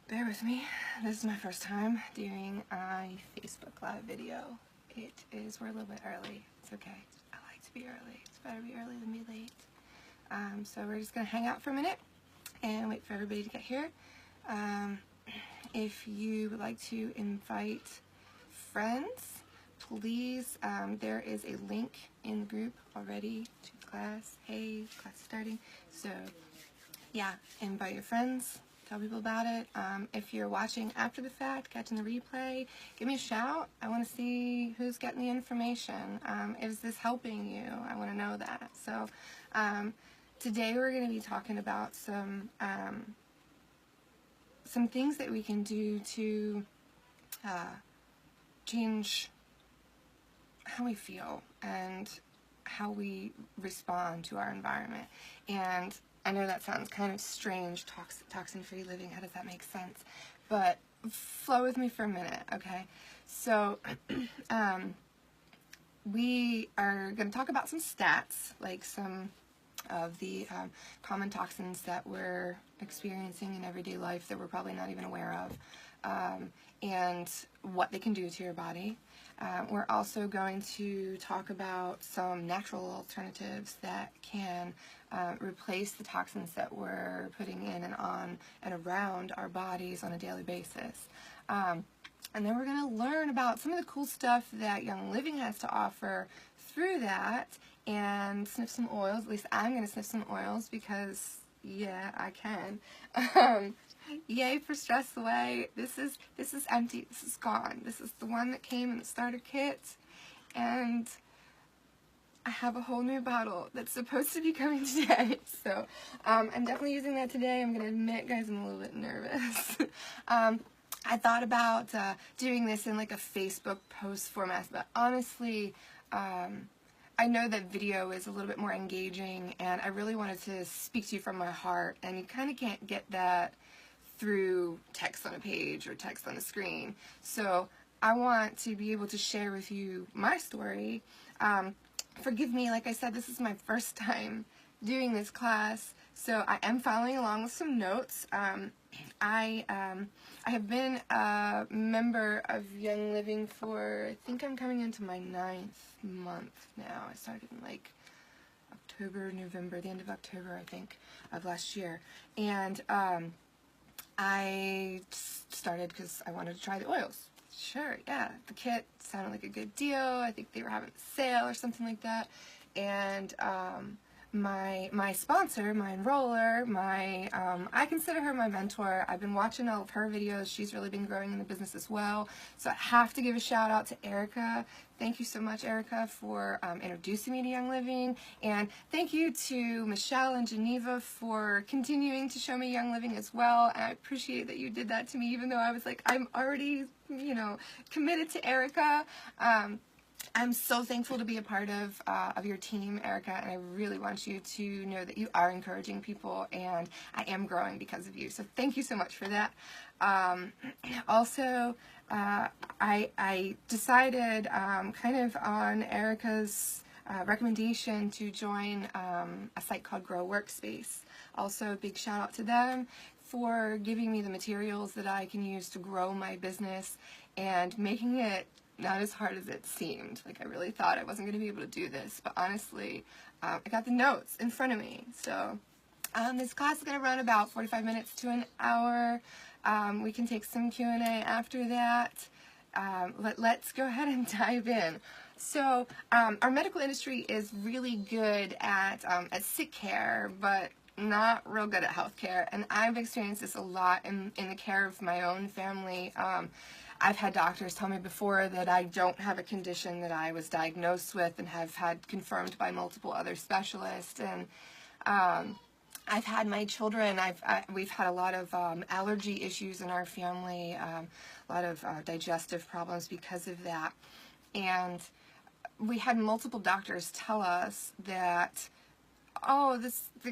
Bear with me. This is my first time doing a Facebook Live video. We're a little bit early. It's okay. I like to be early. It's better to be early than be late. So we're just going to hang out for a minute and wait for everybody to get here. If you would like to invite friends, please, there is a link in the group already to the class. Hey, class is starting. So yeah, invite your friends. Tell people about it. If you're watching after the fact, catching the replay, give me a shout. I want to see who's getting the information. Is this helping you? I want to know that. So today we're going to be talking about some things that we can do to change how we feel and how we respond to our environment. And I know that sounds kind of strange, toxin-free living, how does that make sense? But flow with me for a minute, okay? So we are going to talk about some stats, like some of the common toxins that we're experiencing in everyday life that we're probably not even aware of, and what they can do to your body. We're also going to talk about some natural alternatives that can replace the toxins that we're putting in and on and around our bodies on a daily basis. And then we're going to learn about some of the cool stuff that Young Living has to offer through that, and sniff some oils. At least I'm going to sniff some oils because, yeah, I can. Yay for Stress Away. This is empty. This is gone. This is the one that came in the starter kit, and I have a whole new bottle that's supposed to be coming today. So I'm definitely using that today. I'm going to admit, guys, I'm a little bit nervous. I thought about doing this in like a Facebook post format, but honestly, I know that video is a little bit more engaging, and I really wanted to speak to you from my heart, and you kind of can't get that through text on a page or text on a screen. So I want to be able to share with you my story. Forgive me, like I said, this is my first time doing this class, so I am following along with some notes. I have been a member of Young Living for, I think I'm coming into my 9th month now. I started in like October, November, the end of October, I think, of last year. And I started because I wanted to try the oils. Sure, yeah, the kit sounded like a good deal. I think they were having a sale or something like that. And my sponsor, my enroller, I consider her my mentor. I've been watching all of her videos. She's really been growing in the business as well. So I have to give a shout out to Erica. Thank you so much, Erica, for introducing me to Young Living. And thank you to Michelle and Geneva for continuing to show me Young Living as well. And I appreciate that you did that to me, even though I was like, I'm already, committed to Erica. I'm so thankful to be a part of your team, Erica, and I really want you to know that you are encouraging people, and I am growing because of you. So thank you so much for that. Also, I decided kind of on Erica's recommendation to join a site called Grow Workspace. Also, a big shout out to them for giving me the materials that I can use to grow my business and making it not as hard as it seemed. Like, I really thought I wasn't going to be able to do this, but honestly, I got the notes in front of me. So this class is going to run about 45 minutes to an hour. We can take some Q&A after that. But let's go ahead and dive in. So our medical industry is really good at sick care, but not real good at healthcare, and I've experienced this a lot in the care of my own family. I've had doctors tell me before that I don't have a condition that I was diagnosed with and have had confirmed by multiple other specialists. And I've had my children, we've had a lot of allergy issues in our family, a lot of digestive problems because of that. And we had multiple doctors tell us that, oh,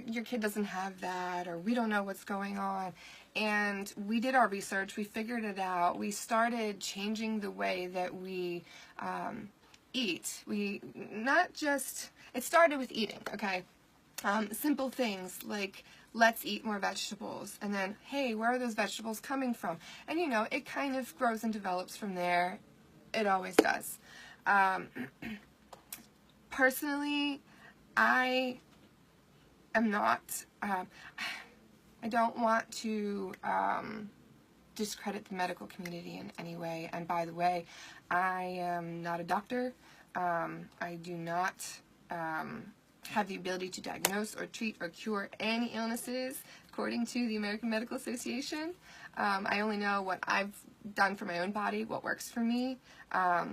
your kid doesn't have that, or we don't know what's going on. And we did our research, we figured it out, we started changing the way that we eat. It started with eating, okay? Simple things like, let's eat more vegetables, and then, hey, where are those vegetables coming from? And you know, it kind of grows and develops from there. It always does. Personally, I am not, I don't want to discredit the medical community in any way. And by the way, I am not a doctor. I do not have the ability to diagnose or treat or cure any illnesses according to the American Medical Association. I only know what I've done for my own body, what works for me. I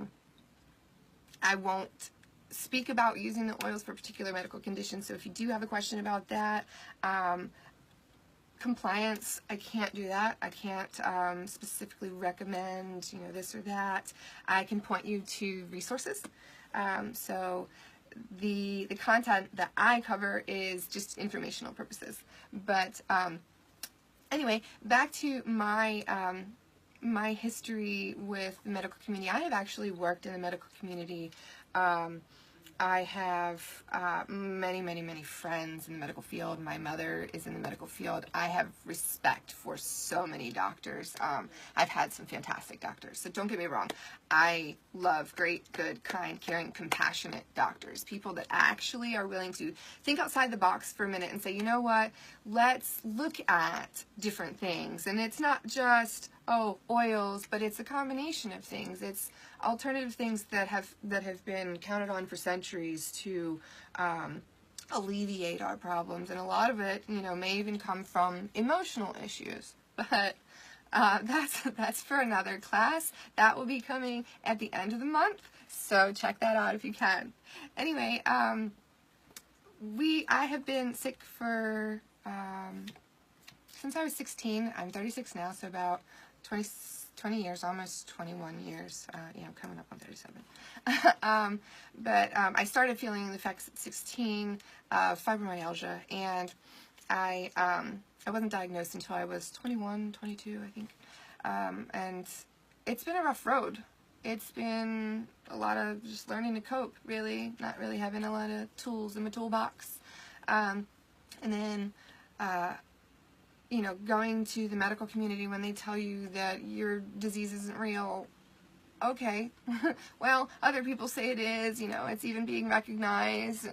won't speak about using the oils for particular medical conditions, so if you do have a question about that, compliance, I can't do that. I can't specifically recommend, you know, this or that. I can point you to resources. So the content that I cover is just informational purposes. But anyway, back to my my history with the medical community. I have actually worked in the medical community. I have many friends in the medical field. My mother is in the medical field. I have respect for so many doctors. I've had some fantastic doctors, so don't get me wrong. I love great, good, kind, caring, compassionate doctors. People that actually are willing to think outside the box for a minute and say, you know what, let's look at different things. And it's not just, oh, oils, but it's a combination of things. It's alternative things that have been counted on for centuries to alleviate our problems, and a lot of it, you know, may even come from emotional issues. But that's for another class. That will be coming at the end of the month, so check that out if you can. Anyway, I have been sick for since I was 16. I'm 36 now, so about 20 years, almost 21 years, yeah, I'm coming up on 37. But I started feeling the effects at 16 of fibromyalgia, and I wasn't diagnosed until I was 21, 22, I think. And it's been a rough road. It's been a lot of just learning to cope, really, not really having a lot of tools in my toolbox. And then you know, going to the medical community when they tell you that your disease isn't real. Okay, well, other people say it is, you know, it's even being recognized.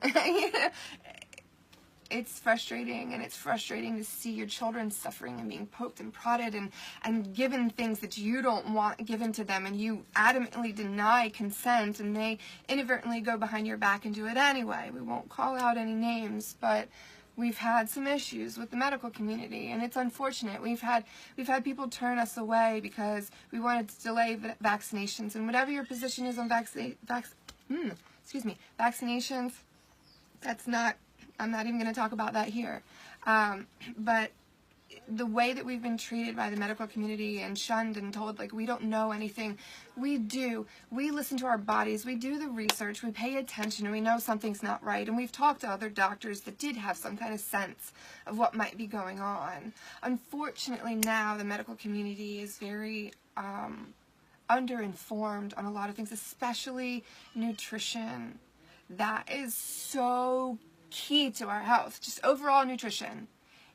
It's frustrating, and it's frustrating to see your children suffering and being poked and prodded and given things that you don't want given to them, and you adamantly deny consent, and they inadvertently go behind your back and do it anyway. We won't call out any names, but we've had some issues with the medical community, and it's unfortunate. We've had people turn us away because we wanted to delay vaccinations, and whatever your position is on vaccinations, that's not, I'm not even going to talk about that here. But the way that we've been treated by the medical community and shunned and told, like, we don't know anything. We do. We listen to our bodies. We do the research. We pay attention, and we know something's not right. And we've talked to other doctors that did have some kind of sense of what might be going on. Unfortunately, now the medical community is very underinformed on a lot of things, especially nutrition. That is so key to our health, just overall nutrition.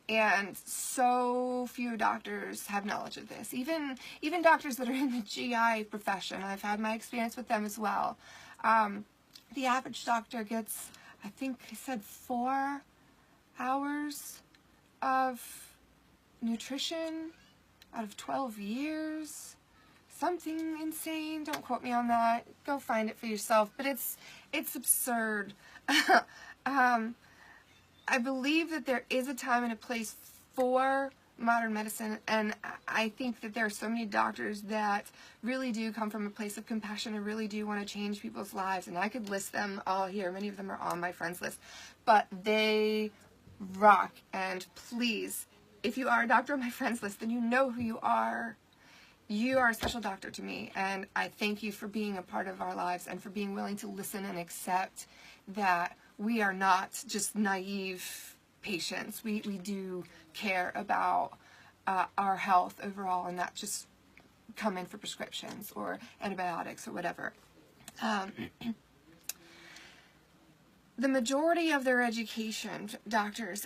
And so few doctors have knowledge of this. Even doctors that are in the GI profession, I've had my experience with them as well. The average doctor gets, I think he said, 4 hours of nutrition out of 12 years. Something insane. Don't quote me on that. Go find it for yourself. But it's absurd. I believe that there is a time and a place for modern medicine, and I think that there are so many doctors that really do come from a place of compassion and really do want to change people's lives, and I could list them all here. Many of them are on my friends list, but they rock. And please, if you are a doctor on my friends list, then you know who you are. You are a special doctor to me, and I thank you for being a part of our lives and for being willing to listen and accept that we are not just naive patients. We do care about our health overall, and not just come in for prescriptions or antibiotics or whatever. the majority of their education, doctors,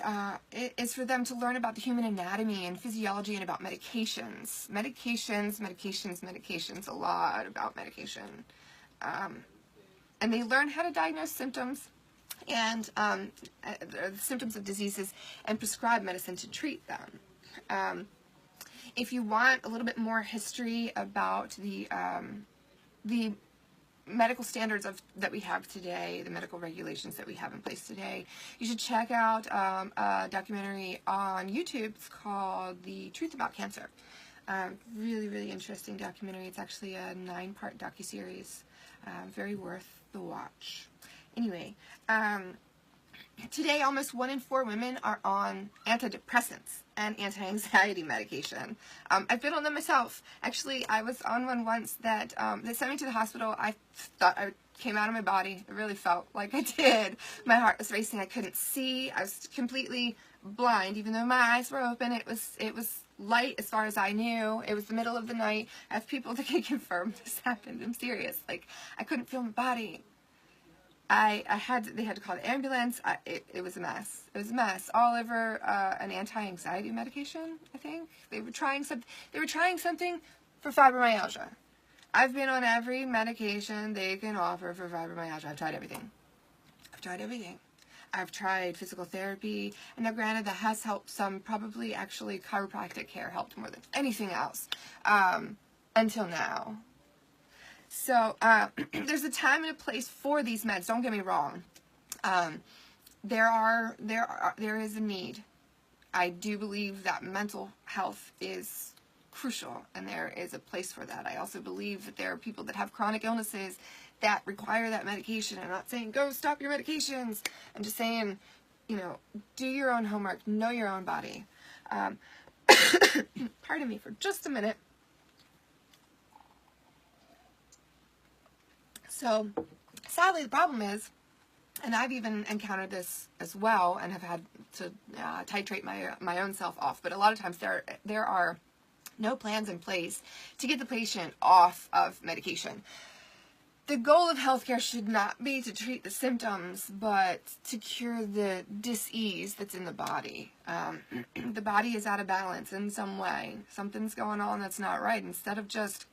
is for them to learn about the human anatomy and physiology and about medications. Medications, a lot about medication. And they learn how to diagnose symptoms and the symptoms of diseases and prescribe medicine to treat them. If you want a little bit more history about the medical standards that we have today, the medical regulations that we have in place today, you should check out a documentary on YouTube. It's called The Truth About Cancer. Really, really interesting documentary. It's actually a 9-part docuseries. Very worth the watch. Anyway, today almost 1 in 4 women are on antidepressants and anti-anxiety medication. I've been on them myself. Actually, I was on one once that sent me to the hospital. I thought I came out of my body. It really felt like I did. My heart was racing. I couldn't see. I was completely blind, even though my eyes were open. It was light as far as I knew. It was the middle of the night. I have people that can confirm this happened. I'm serious. Like, I couldn't feel my body. They had to call the ambulance. It was a mess. It was a mess all over an anti-anxiety medication. I think they were trying something for fibromyalgia. I've been on every medication they can offer for fibromyalgia. I've tried everything. I've tried physical therapy, and now granted that has helped some. Probably actually chiropractic care helped more than anything else until now. So, there's a time and a place for these meds. Don't get me wrong. There is a need. I do believe that mental health is crucial, and there is a place for that. I also believe that there are people that have chronic illnesses that require that medication. I'm not saying go stop your medications. I'm just saying, do your own homework, know your own body. Pardon me for just a minute. So, sadly, the problem is, and I've even encountered this as well, and have had to titrate my own self off. But a lot of times there are no plans in place to get the patient off of medication. The goal of healthcare should not be to treat the symptoms, but to cure the dis-ease that's in the body. The body is out of balance in some way. Something's going on that's not right. Instead of just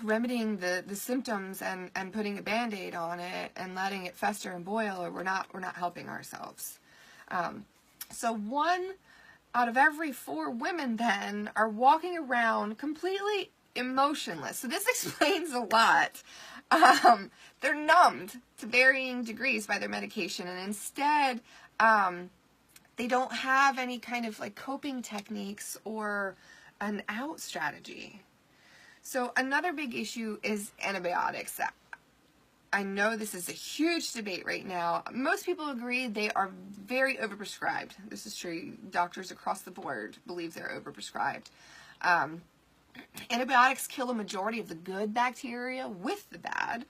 remedying the symptoms and putting a Band-Aid on it and letting it fester and boil, or we're not helping ourselves. So 1 out of every 4 women then are walking around completely emotionless. So this explains a lot. They're numbed to varying degrees by their medication, and instead they don't have any kind of like coping techniques or an out strategy. So another big issue is antibiotics. I know this is a huge debate right now. Most people agree they are very overprescribed. This is true. Doctors across the board believe they're overprescribed. Antibiotics kill a majority of the good bacteria with the bad.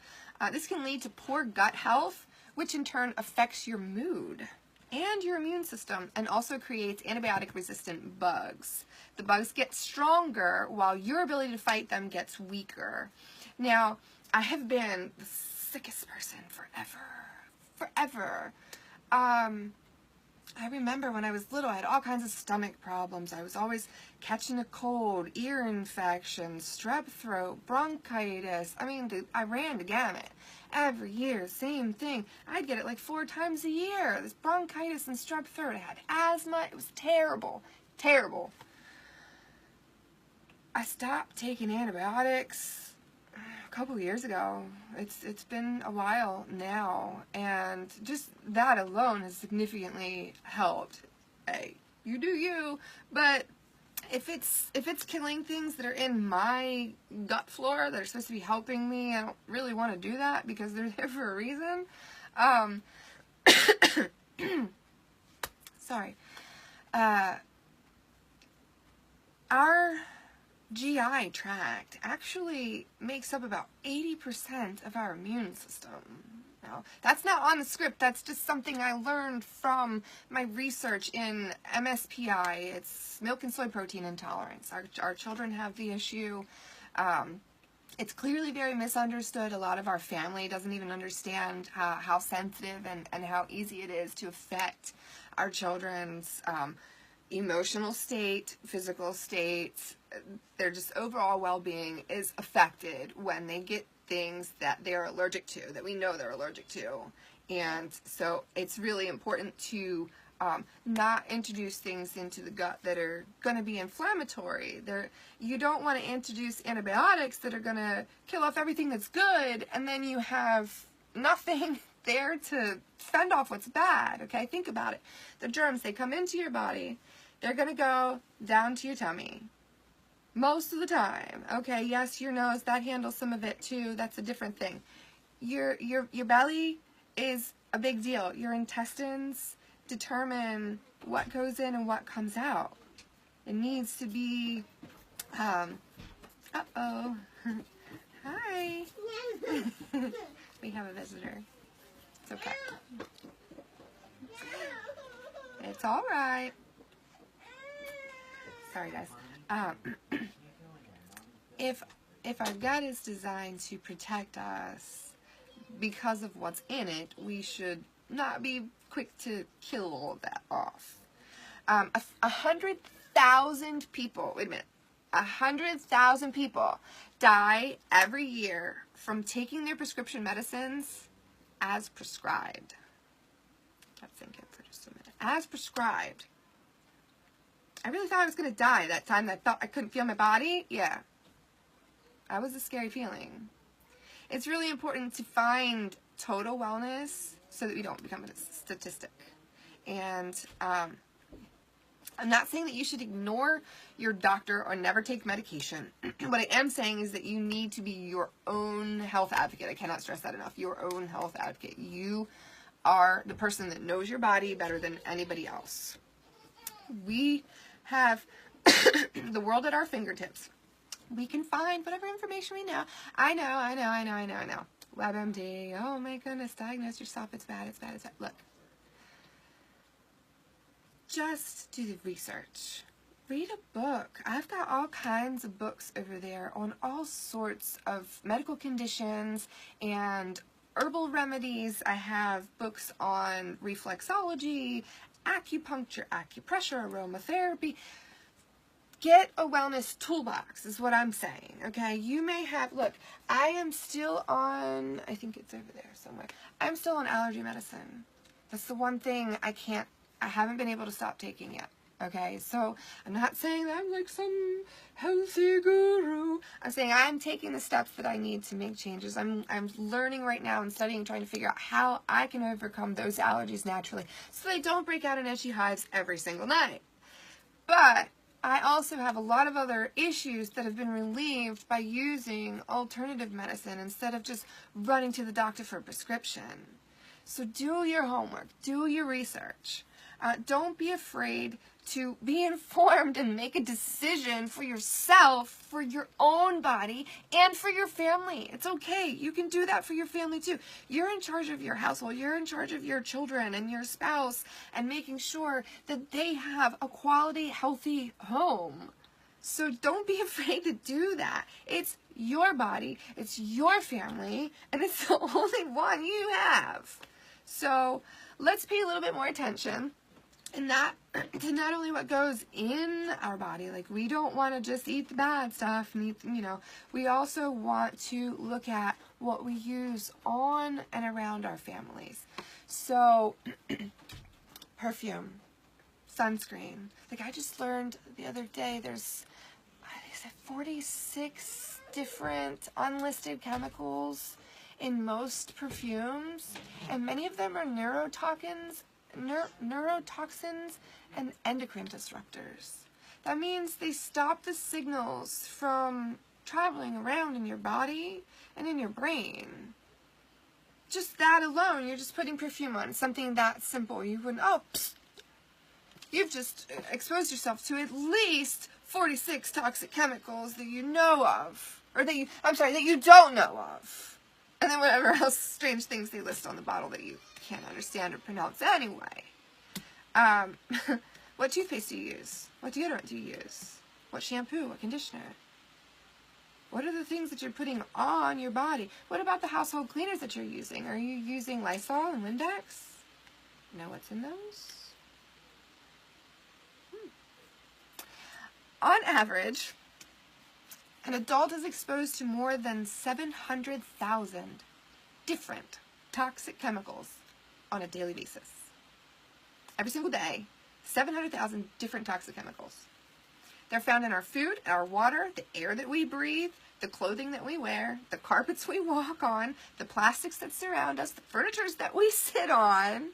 This can lead to poor gut health, which in turn affects your mood and your immune system, and also creates antibiotic-resistant bugs. The bugs get stronger while your ability to fight them gets weaker. Now, I have been the sickest person forever. I remember when I was little, I had all kinds of stomach problems. I was always catching a cold, ear infections, strep throat, bronchitis. I mean, I ran the gamut. Every year, same thing. I'd get it like 4 times a year. This bronchitis and strep throat. I had asthma. It was terrible. Terrible. I stopped taking antibiotics a couple years ago. It's been a while now, and just that alone has significantly helped. Hey, you do you, but if it's killing things that are in my gut flora that are supposed to be helping me, I don't really want to do that because they're there for a reason. Sorry. Our GI tract actually makes up about 80% of our immune system. Now, that's not on the script. That's just something I learned from my research in MSPI. It's milk and soy protein intolerance. Our children have the issue. It's clearly very misunderstood. A lot of our family doesn't even understand how sensitive and how easy it is to affect our children's emotional state, physical state. Their just overall well-being is affected when they get things that they're allergic to, that we know they're allergic to. And so it's really important to not introduce things into the gut that are going to be inflammatory. You don't want to introduce antibiotics that are going to kill off everything that's good, and then you have nothing there to fend off what's bad. Okay, think about it. The germs, they come into your body, they're going to go down to your tummy most of the time. Okay, yes, your nose, that handles some of it too. That's a different thing. Your belly is a big deal. Your intestines determine what goes in and what comes out. It needs to be, uh-oh, hi, we have a visitor. It's okay. It's all right. Sorry, guys. If our gut is designed to protect us because of what's in it, we should not be quick to kill all of that off. 100,000 people, wait a minute, 100,000 people die every year from taking their prescription medicines as prescribed. Let's think it for just a minute. As prescribed. I really thought I was going to die that time that I thought I couldn't feel my body. Yeah. That was a scary feeling. It's really important to find total wellness so that we don't become a statistic. And I'm not saying that you should ignore your doctor or never take medication. What I am saying is that you need to be your own health advocate. I cannot stress that enough. Your own health advocate. You are the person that knows your body better than anybody else. We have the world at our fingertips. We can find whatever information we know. I know. WebMD, oh my goodness, diagnose yourself, it's bad. Look, just do the research. Read a book. I've got all kinds of books over there on all sorts of medical conditions and herbal remedies. I have books on reflexology, acupuncture, acupressure, aromatherapy. Get a wellness toolbox is what I'm saying, okay? You may have, look, I am still on, I think it's over there somewhere. I'm still on allergy medicine. That's the one thing I haven't been able to stop taking yet, okay? So I'm not saying that I'm like some healthy guru. I'm saying I'm taking the steps that I need to make changes. I'm learning right now and studying, trying to figure out how I can overcome those allergies naturally so they don't break out in itchy hives every single night. But I also have a lot of other issues that have been relieved by using alternative medicine instead of just running to the doctor for a prescription. So do your homework, do your research. Don't be afraid to be informed and make a decision for yourself, for your own body, and for your family. It's okay. You can do that for your family too. You're in charge of your household. You're in charge of your children and your spouse and making sure that they have a quality, healthy home. So don't be afraid to do that. It's your body, it's your family, and it's the only one you have. So let's pay a little bit more attention. And that to not only what goes in our body, like we don't want to just eat the bad stuff and eat, we also want to look at what we use on and around our families. So perfume, sunscreen. Like I just learned the other day, there's 46 different unlisted chemicals in most perfumes, and many of them are neurotoxins and endocrine disruptors. That means they stop the signals from traveling around in your body and in your brain. Just that alone, you're just putting perfume on. Something that simple. You wouldn't, you've just exposed yourself to at least 46 toxic chemicals that you know of. Or that you don't know of. And then whatever else strange things they list on the bottle that you can't understand or pronounce anyway. What toothpaste do you use? What deodorant do you use? What shampoo? What conditioner? What are the things that you're putting on your body? What about the household cleaners that you're using? Are you using Lysol and Windex? Know what's in those? On average, an adult is exposed to more than 700,000 different toxic chemicals on a daily basis. Every single day, 700,000 different toxic chemicals. They're found in our food, our water, the air that we breathe, the clothing that we wear, the carpets we walk on, the plastics that surround us, the furnitures that we sit on.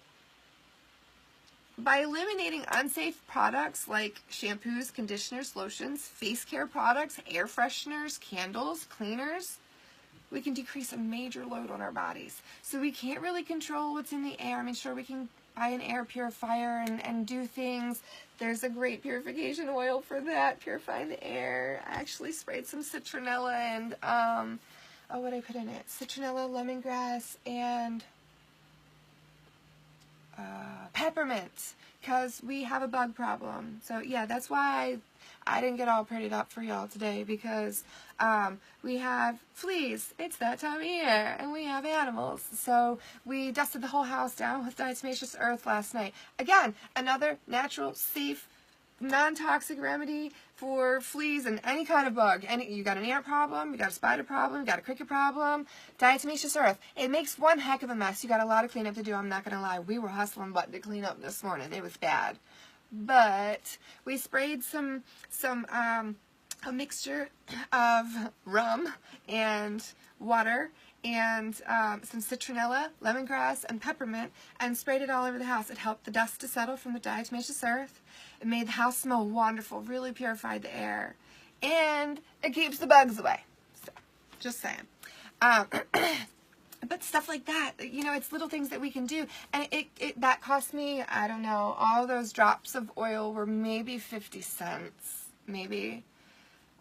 By eliminating unsafe products like shampoos, conditioners, lotions, face care products, air fresheners, candles, cleaners, we can decrease a major load on our bodies. So we can't really control what's in the air. I mean, sure, we can buy an air purifier and do things. There's a great purification oil for that, purifying the air. I actually sprayed some citronella and, what did I put in it? Citronella, lemongrass, and peppermint, because we have a bug problem. So yeah, that's why I didn't get all prettied up for y'all today, because we have fleas. It's that time of year, and we have animals. So we dusted the whole house down with diatomaceous earth last night. Again, another natural, safe, non-toxic remedy for fleas and any kind of bug. You got an ant problem, you got a spider problem, you got a cricket problem, diatomaceous earth. It makes one heck of a mess. You got a lot of cleanup to do, I'm not going to lie. We were hustling butt to clean up this morning. It was bad. But we sprayed a mixture of rum and water and some citronella, lemongrass, and peppermint, and sprayed it all over the house. It helped the dust to settle from the diatomaceous earth. It made the house smell wonderful, really purified the air, and it keeps the bugs away. So, just saying. But stuff like that, you know, it's little things that we can do. And that cost me, I don't know, all those drops of oil were maybe 50 cents, maybe.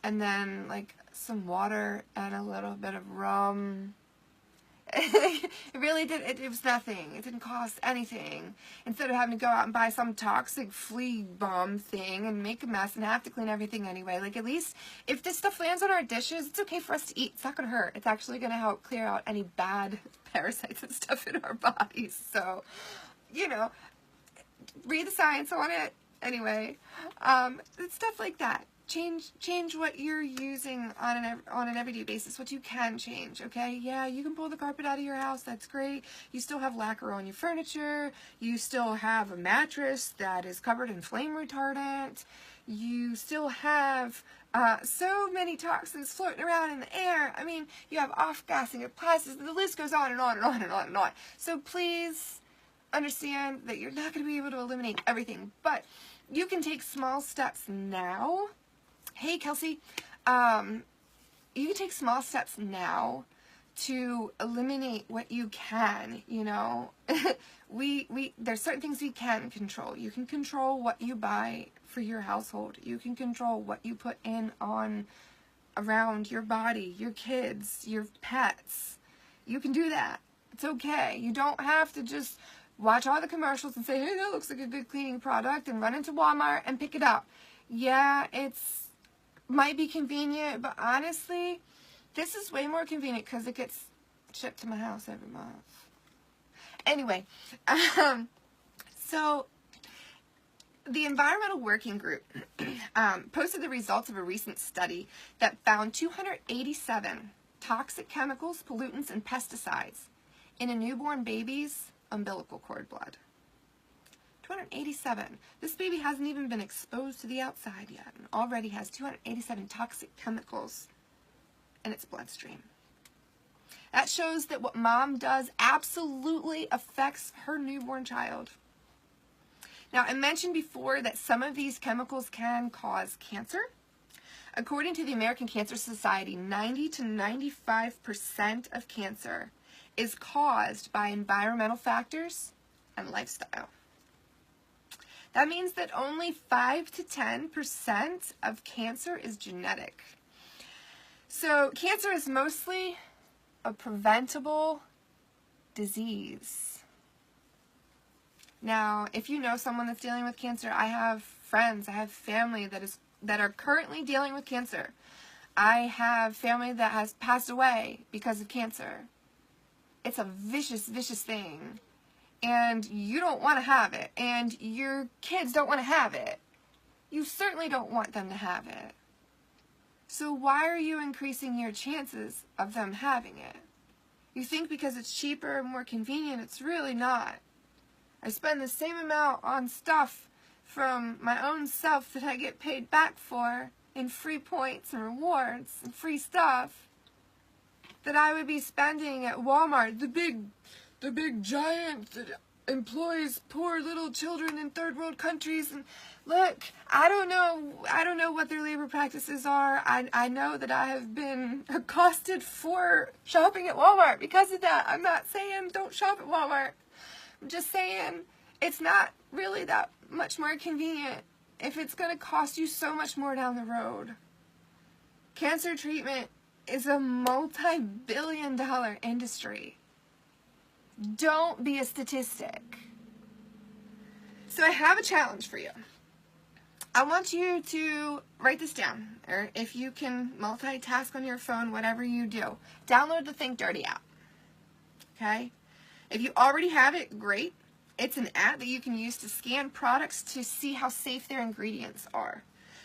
And then, like, some water and a little bit of rum. It really did, it was nothing. It didn't cost anything. Instead of having to go out and buy some toxic flea bomb thing and make a mess and have to clean everything anyway. Like, at least if this stuff lands on our dishes, it's okay for us to eat. It's not going to hurt. It's actually going to help clear out any bad parasites and stuff in our bodies. So, you know, read the science on it. Anyway, it's stuff like that. Change what you're using on an everyday basis, what you can change, okay? Yeah, you can pull the carpet out of your house, that's great. You still have lacquer on your furniture. You still have a mattress that is covered in flame retardant. You still have so many toxins floating around in the air. I mean, you have off-gassing of plastics. The list goes on and on and on and on and on. So please understand that you're not going to be able to eliminate everything, but you can take small steps now. Hey, Kelsey, you can take small steps now to eliminate what you can, you know. There's certain things we can control. You can control what you buy for your household. You can control what you put in around your body, your kids, your pets. You can do that. It's okay. You don't have to just watch all the commercials and say, hey, that looks like a good cleaning product, and run into Walmart and pick it up. Yeah, might be convenient, but honestly, this is way more convenient because it gets shipped to my house every month. Anyway, so the Environmental Working Group posted the results of a recent study that found 287 toxic chemicals, pollutants, and pesticides in a newborn baby's umbilical cord blood. 287. This baby hasn't even been exposed to the outside yet, and already has 287 toxic chemicals in its bloodstream. That shows that what mom does absolutely affects her newborn child. Now, I mentioned before that some of these chemicals can cause cancer. According to the American Cancer Society, 90 to 95% of cancer is caused by environmental factors and lifestyle. That means that only 5 to 10% of cancer is genetic. So cancer is mostly a preventable disease. Now, if you know someone that's dealing with cancer, I have friends, I have family that are currently dealing with cancer. I have family that has passed away because of cancer. It's a vicious, vicious thing. And you don't want to have it. And your kids don't want to have it. You certainly don't want them to have it. So why are you increasing your chances of them having it? You think because it's cheaper and more convenient. It's really not. I spend the same amount on stuff from my own self that I get paid back for in free points and rewards and free stuff that I would be spending at Walmart, the big giant that employs poor little children in third world countries. And look, I don't know what their labor practices are. I know that I have been accosted for shopping at Walmart because of that. I'm not saying don't shop at Walmart. I'm just saying it's not really that much more convenient if it's going to cost you so much more down the road. Cancer treatment is a multi-billion-dollar industry. Don't be a statistic. So I have a challenge for you. I want you to write this down, or if you can multitask on your phone, whatever you do, download the Think Dirty app. Okay? If you already have it, great. It's an app that you can use to scan products to see how safe their ingredients are.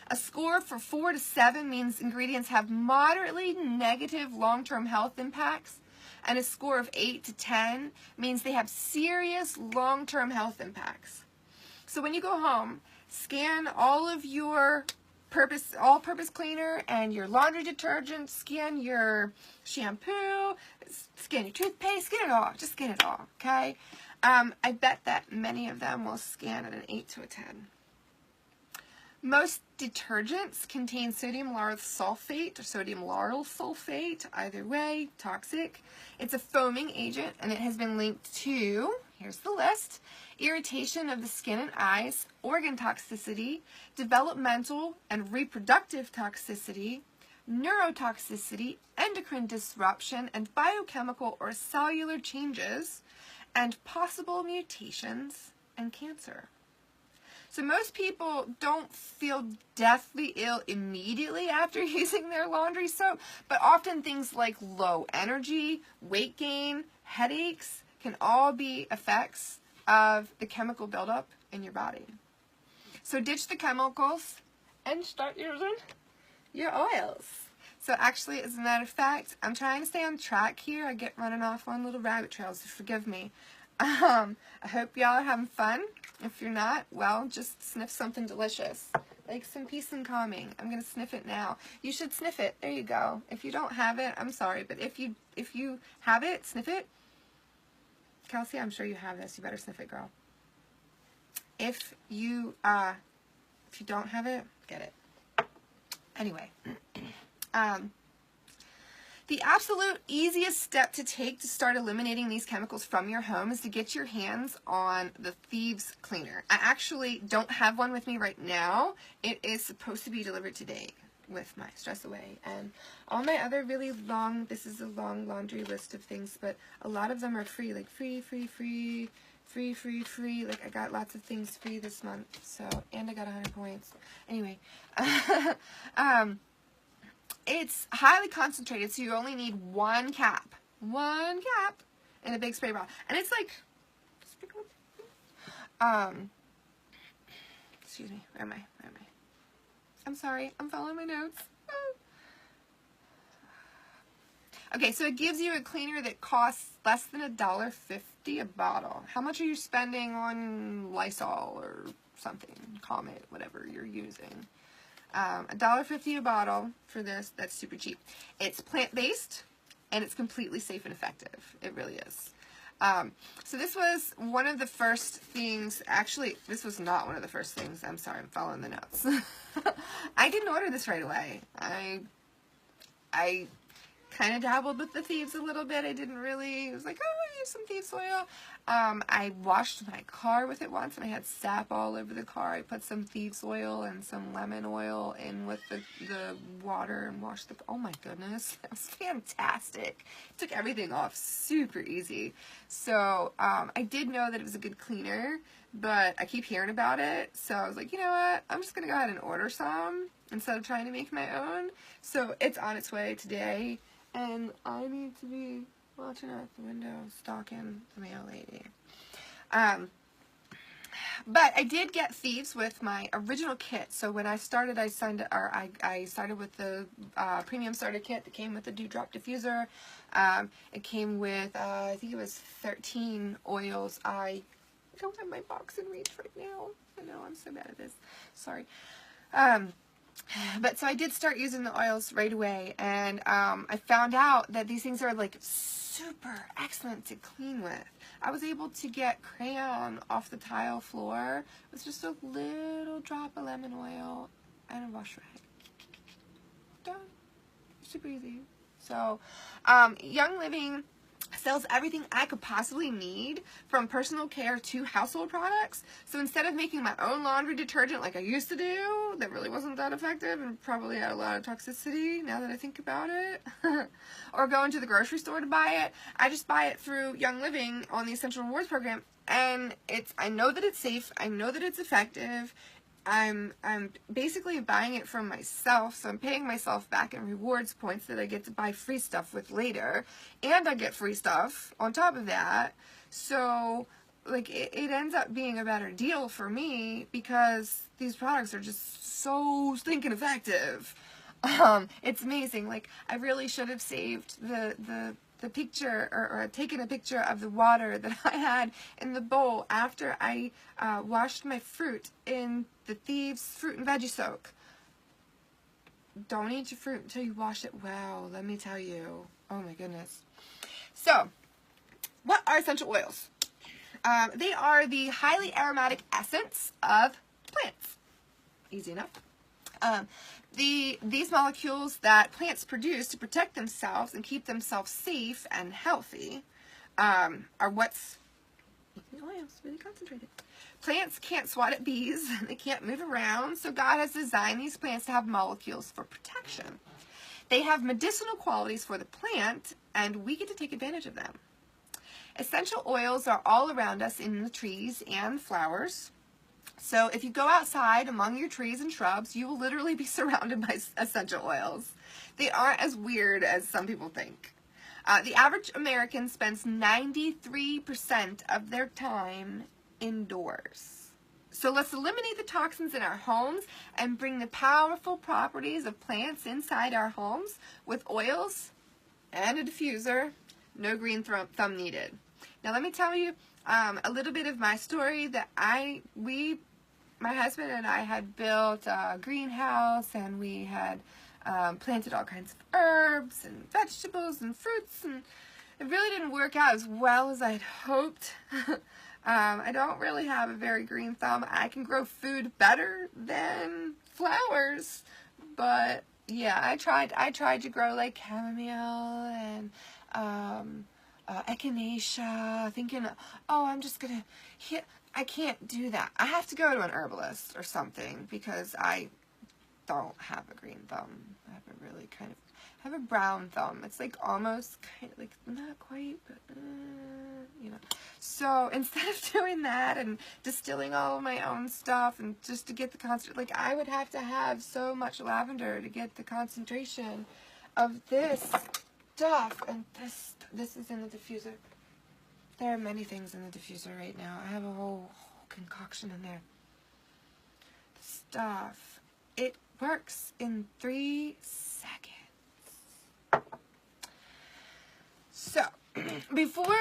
A score for 4 to 7 means ingredients have moderately negative long-term health impacts, and a score of 8 to 10 means they have serious long-term health impacts. So when you go home, scan all of your all-purpose cleaner and your laundry detergent, scan your shampoo, scan your toothpaste, scan it all. Just scan it all, okay? I bet that many of them will scan at an 8 to a 10. Most detergents contain sodium lauryl sulfate or sodium lauryl sulfate, either way, toxic. It's a foaming agent, and it has been linked to, here's the list, irritation of the skin and eyes, organ toxicity, developmental and reproductive toxicity, neurotoxicity, endocrine disruption, and biochemical or cellular changes, and possible mutations and cancer. So most people don't feel deathly ill immediately after using their laundry soap, but often things like low energy, weight gain, headaches can all be effects of the chemical buildup in your body. So ditch the chemicals and start using your oils. So actually, as a matter of fact, I'm trying to stay on track here. I get running off on little rabbit trails, so forgive me. I hope y'all are having fun. If you're not, well, just sniff something delicious, like some peace and calming. I'm gonna sniff it now. You should sniff it. There you go. If you don't have it, I'm sorry, but if you have it, sniff it. Kelsey, I'm sure you have this. You better sniff it, girl. If you don't have it, get it. Anyway, the absolute easiest step to take to start eliminating these chemicals from your home is to get your hands on the Thieves Cleaner. I actually don't have one with me right now. It is supposed to be delivered today with my Stress Away. And all my other really long, this is a long laundry list of things, but a lot of them are free, like free. Like I got lots of things free this month, so, and I got 100 points. Anyway, it's highly concentrated, so you only need one cap in a big spray bottle. And it's like, excuse me, where am I? I'm sorry, I'm following my notes. Okay, so it gives you a cleaner that costs less than $1.50 a bottle. How much are you spending on Lysol or something, Comet, whatever you're using? $1.50 a bottle for this. That's super cheap. It's plant-based, and it's completely safe and effective. It really is. So this was one of the first things. Actually, this was not one of the first things. I'm sorry, I'm following the notes. I didn't order this right away. I kind of dabbled with the Thieves a little bit. I didn't really, it was like, oh use some thieves oil. I washed my car with it once, and I had sap all over the car. I put some thieves oil and some lemon oil in with the water and washed the, oh my goodness, that was fantastic. It took everything off super easy. So I did know that it was a good cleaner, but I keep hearing about it, so I was like, you know what, I'm just going to go ahead and order some instead of trying to make my own. So it's on its way today, and I need to be watching out the window, stalking the mail lady. But I did get thieves with my original kit. So when I started, I started with the premium starter kit that came with the dewdrop diffuser. It came with, I think it was 13 oils. I don't have my box in reach right now. I know, I'm so bad at this. Sorry. But so I did start using the oils right away, and I found out that these things are like super excellent to clean with. I was able to get crayon off the tile floor with just a little drop of lemon oil and a wash rag. Done. Super easy. So, Young Living sells everything I could possibly need, from personal care to household products. So instead of making my own laundry detergent like I used to do, that really wasn't that effective and probably had a lot of toxicity now that I think about it, or going to the grocery store to buy it, I just buy it through Young Living on the Essential Rewards program, and I know that it's safe, I know that it's effective. I'm basically buying it from myself, so I'm paying myself back in rewards points that I get to buy free stuff with later, and I get free stuff on top of that. So, like, it ends up being a better deal for me because these products are just so stinking effective. It's amazing. Like, I really should have saved the picture, or taken a picture of the water that I had in the bowl after I washed my fruit in the Thieves Fruit and Veggie Soak. Don't eat your fruit until you wash it well, let me tell you. Oh my goodness. So, what are essential oils? They are the highly aromatic essence of plants. Easy enough. These molecules that plants produce to protect themselves and keep themselves safe and healthy are what's making the oils really concentrated. Plants can't swat at bees, they can't move around, so God has designed these plants to have molecules for protection. They have medicinal qualities for the plant, and we get to take advantage of them. Essential oils are all around us in the trees and flowers. So if you go outside among your trees and shrubs, you will literally be surrounded by essential oils. They aren't as weird as some people think. The average American spends 93% of their time indoors. So let's eliminate the toxins in our homes and bring the powerful properties of plants inside our homes with oils and a diffuser. No green thumb needed. Now let me tell you a little bit of my story. That my husband and I had built a greenhouse, and we had planted all kinds of herbs and vegetables and fruits, and it really didn't work out as well as I'd hoped. I don't really have a very green thumb. I can grow food better than flowers, but yeah, I tried to grow like chamomile and echinacea, thinking, oh, I'm just gonna I can't do that. I have to go to an herbalist or something because I don't have a green thumb. I have a really I have a brown thumb. It's like almost kind of like, not quite, but you know. So instead of doing that and distilling all of my own stuff and just to get the like, I would have to have so much lavender to get the concentration of this stuff, and this is in the diffuser. There are many things in the diffuser right now. I have a whole concoction in there. The stuff, it works in 3 seconds. So, before,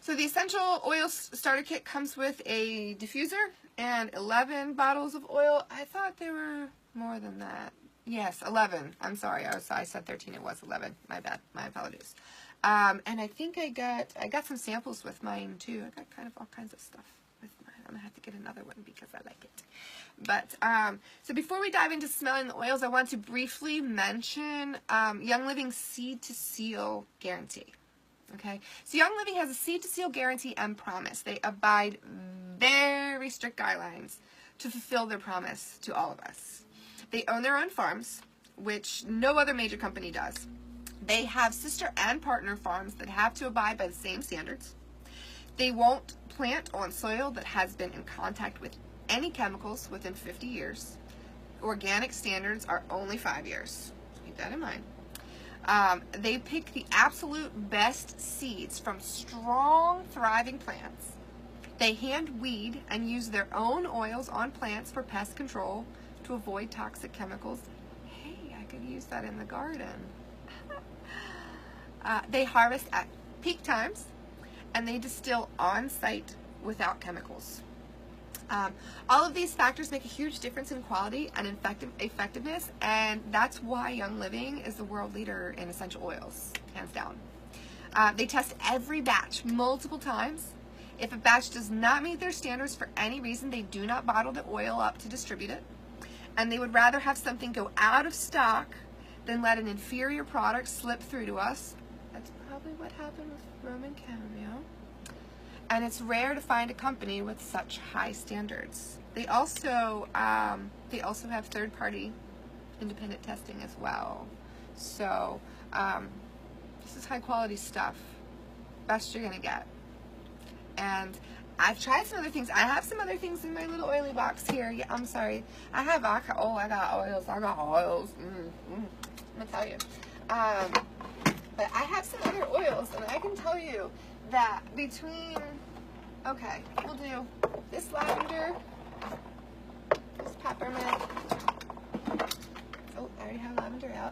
so the Essential Oil Starter Kit comes with a diffuser and 11 bottles of oil. I thought there were more than that. Yes, 11. I'm sorry, I said 13. It was 11. My bad. My apologies. And I think I got some samples with mine too. I got kind of all kinds of stuff with mine. I'm gonna have to get another one because I like it. But so before we dive into smelling the oils, I want to briefly mention Young Living's seed to seal guarantee. Okay, so Young Living has a seed to seal guarantee and promise. They abide very strict guidelines to fulfill their promise to all of us. They own their own farms, which no other major company does. They have sister and partner farms that have to abide by the same standards. They won't plant on soil that has been in contact with any chemicals within 50 years. Organic standards are only 5 years. Keep that in mind. They pick the absolute best seeds from strong, thriving plants. They hand weed and use their own oils on plants for pest control to avoid toxic chemicals. Hey, I could use that in the garden. They harvest at peak times, and they distill on site without chemicals. All of these factors make a huge difference in quality and effectiveness, and that's why Young Living is the world leader in essential oils, hands down. They test every batch multiple times. If a batch does not meet their standards for any reason, they do not bottle the oil up to distribute it. And they would rather have something go out of stock than let an inferior product slip through to us. That's probably what happened with Roman Cameo. And it's rare to find a company with such high standards. They also have third-party independent testing as well. So this is high-quality stuff. Best you're gonna get. And I've tried some other things. I have some other things in my little oily box here. Yeah, I'm sorry. I got oils. I got oils. I'm gonna tell you. But I have some other oils, and I can tell you that between, okay, we'll do this lavender, this peppermint. Oh, I already have lavender out.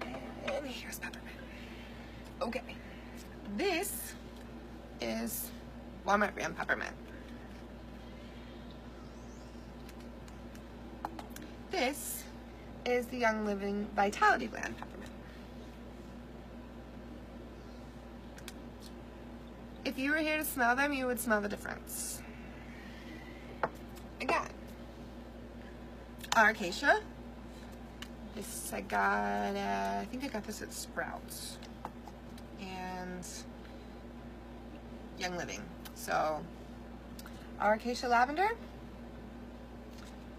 And here's peppermint. Okay. This is Walmart brand peppermint. This is the Young Living Vitality Blend peppermint. If you were here to smell them, you would smell the difference. Again, our acacia. This I got, I think I got this at Sprouts. And Young Living. So, our acacia lavender,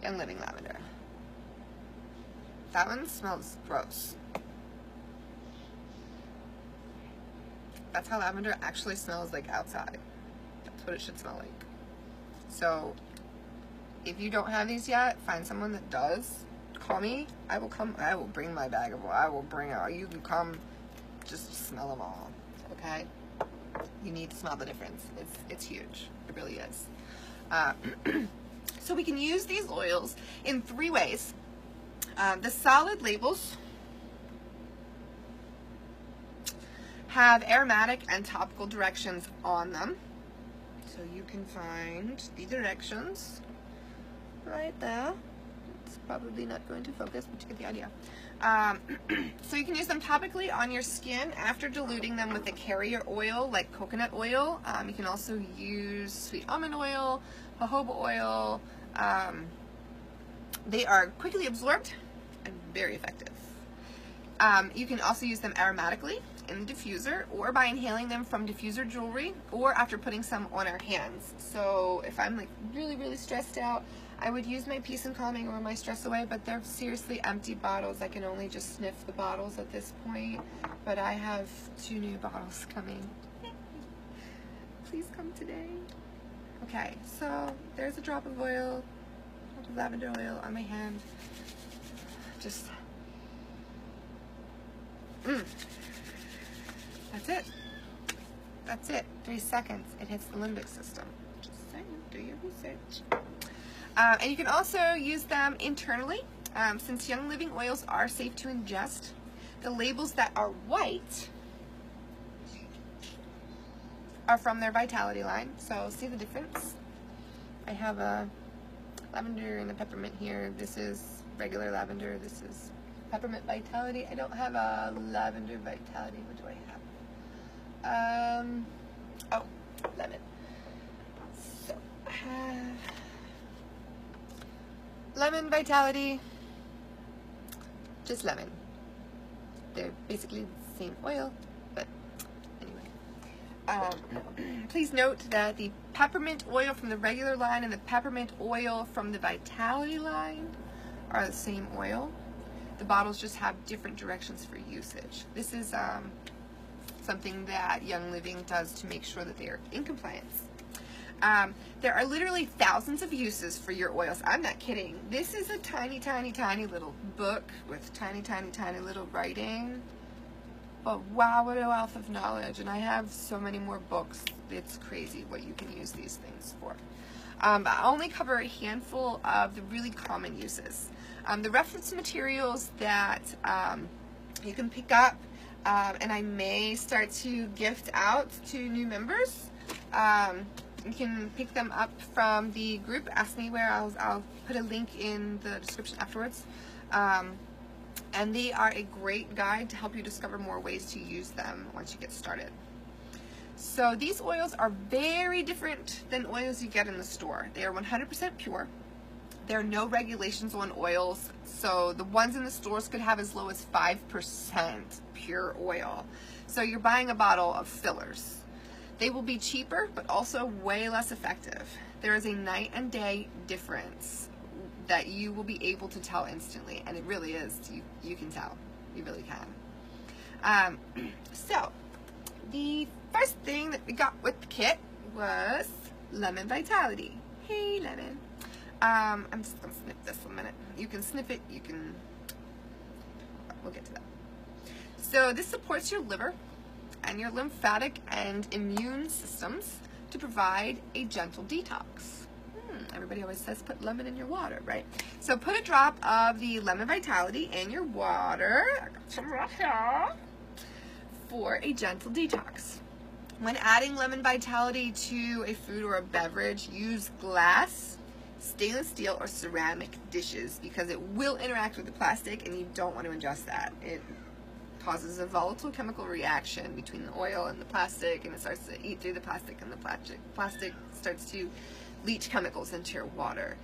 Young Living lavender. That one smells gross. That's how lavender actually smells like outside. That's what it should smell like. So, if you don't have these yet, find someone that does. Call me. I will come. I will bring my bag of oil. I will bring it. You can come. Just smell them all. Okay? You need to smell the difference. It's huge. It really is. So we can use these oils in 3 ways. The solid labels have aromatic and topical directions on them. So you can find the directions right there. It's probably not going to focus, but you get the idea. So you can use them topically on your skin after diluting them with a carrier oil like coconut oil. You can also use sweet almond oil, jojoba oil. They are quickly absorbed and very effective. You can also use them aromatically in the diffuser or by inhaling them from diffuser jewelry or after putting some on our hands. So if I'm like really stressed out, I would use my Peace and Calming or my Stress Away, but they're seriously empty bottles. I can only just sniff the bottles at this point, but I have 2 new bottles coming. Please come today. Okay, so there's a drop of oil, lavender oil on my hand. Just, that's it. That's it. 3 seconds. It hits the limbic system. Just saying, do your research. And you can also use them internally. Since Young Living oils are safe to ingest, the labels that are white are from their Vitality line. So see the difference? I have a lavender and a peppermint here. This is regular lavender. This is peppermint Vitality. I don't have a lavender Vitality. What do I have? Oh, lemon. So I have lemon vitality, just lemon. They're basically the same oil, but anyway. Please note that the peppermint oil from the regular line and the peppermint oil from the Vitality line are the same oil. The bottles just have different directions for usage. This is something that Young Living does to make sure that they are in compliance. There are literally thousands of uses for your oils. I'm not kidding. This is a tiny, tiny, tiny little book with tiny, tiny, tiny little writing. But wow, what a wealth of knowledge. And I have so many more books. It's crazy what you can use these things for. I only cover a handful of the really common uses. The reference materials that you can pick up, and I may start to gift out to new members. You can pick them up from the group. Ask me where. I'll put a link in the description afterwards. And they are a great guide to help you discover more ways to use them once you get started. So these oils are very different than oils you get in the store. They are 100% pure. There are no regulations on oils, so the ones in the stores could have as low as 5% pure oil. So you're buying a bottle of fillers. They will be cheaper, but also way less effective. There is a night and day difference that you will be able to tell instantly, and it really is. You can tell. You really can. So the first thing that we got with the kit was Lemon Vitality. Hey, lemon. I'm just going to sniff this a minute. You can sniff it. You can... We'll get to that. So this supports your liver and your lymphatic and immune systems to provide a gentle detox. Everybody always says put lemon in your water, right? So put a drop of the Lemon Vitality in your water. I got some right here. For a gentle detox. When adding Lemon Vitality to a food or a beverage, use glass, stainless steel, or ceramic dishes because it will interact with the plastic and you don't want to ingest that. It causes a volatile chemical reaction between the oil and the plastic, and it starts to eat through the plastic, and the plastic starts to leach chemicals into your water.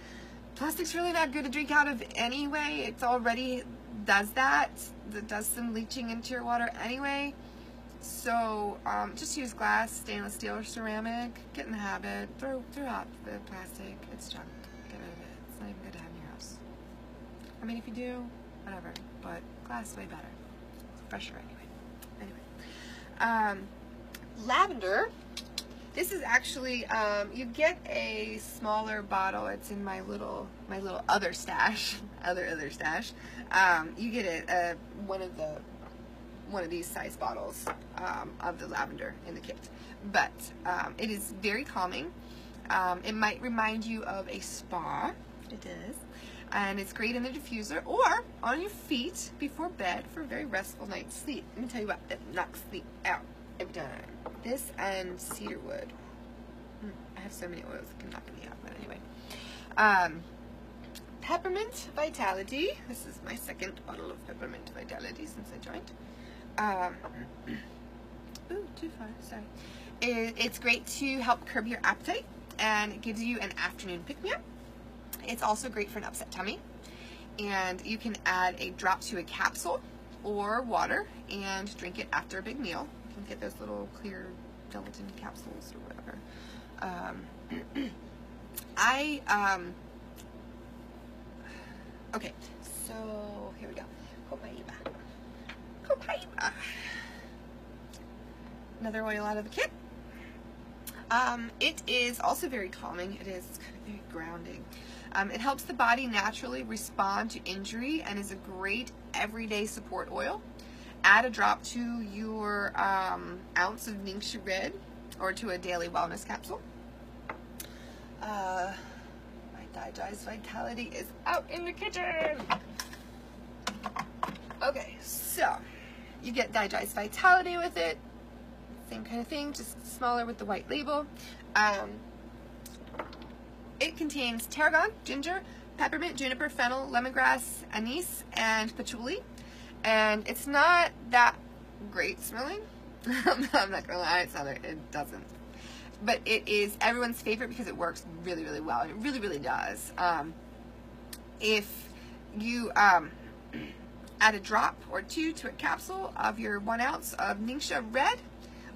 Plastic's really not good to drink out of anyway. It already does that. It does some leaching into your water anyway. So just use glass, stainless steel, or ceramic. Get in the habit. Throw out the plastic. It's junk. Get rid of it. It's not even good to have in your house. I mean, if you do, whatever. But glass way better. Fresher anyway. Lavender. This is actually, you get a smaller bottle. It's in my little other stash, other stash. You get it one of these size bottles of the lavender in the kit. But it is very calming. It might remind you of a spa. It does. And it's great in the diffuser or on your feet before bed for a very restful night's sleep. Let me tell you what, that knocks sleep out every time. This and cedarwood. I have so many oils that can knock me out, but anyway. Peppermint Vitality. This is my second bottle of Peppermint Vitality since I joined. Ooh, too far, sorry. It's great to help curb your appetite, and it gives you an afternoon pick-me-up. It's also great for an upset tummy, and you can add a drop to a capsule or water and drink it after a big meal. You can get those little clear gelatin capsules or whatever. Okay, so here we go. Copaiba. Another oil out of the kit. It is also very calming. It is kind of very grounding. It helps the body naturally respond to injury and is a great everyday support oil. Add a drop to your ounce of Ningxia Red or to a daily wellness capsule. My Digest Vitality is out in the kitchen. Okay, so you get Digest Vitality with it. Same kind of thing, just smaller with the white label. It contains tarragon, ginger, peppermint, juniper, fennel, lemongrass, anise, and patchouli. And it's not that great smelling. I'm not gonna lie, it doesn't but it is everyone's favorite because it works really, really well. It really, really does. If you add a drop or two to a capsule of your 1 ounce of Ningxia Red,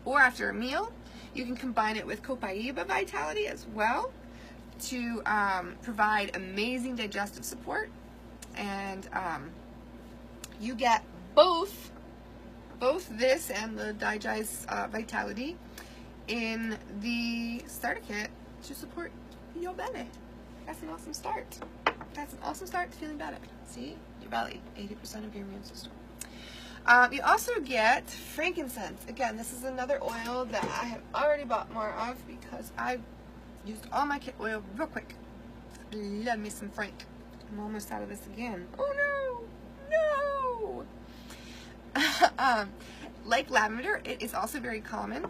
or after a meal, you can combine it with Copaiba Vitality as well to provide amazing digestive support. And you get both this and the Digest Vitality in the starter kit to support your belly. That's an awesome start. That's an awesome start to feeling better. See? Your belly, 80% of your immune system. You also get frankincense. Again, this is another oil that I have already bought more of because I've used all my kit oil real quick. Love me some frank. I'm almost out of this again. Oh no! No! Like lavender, it is also very calming.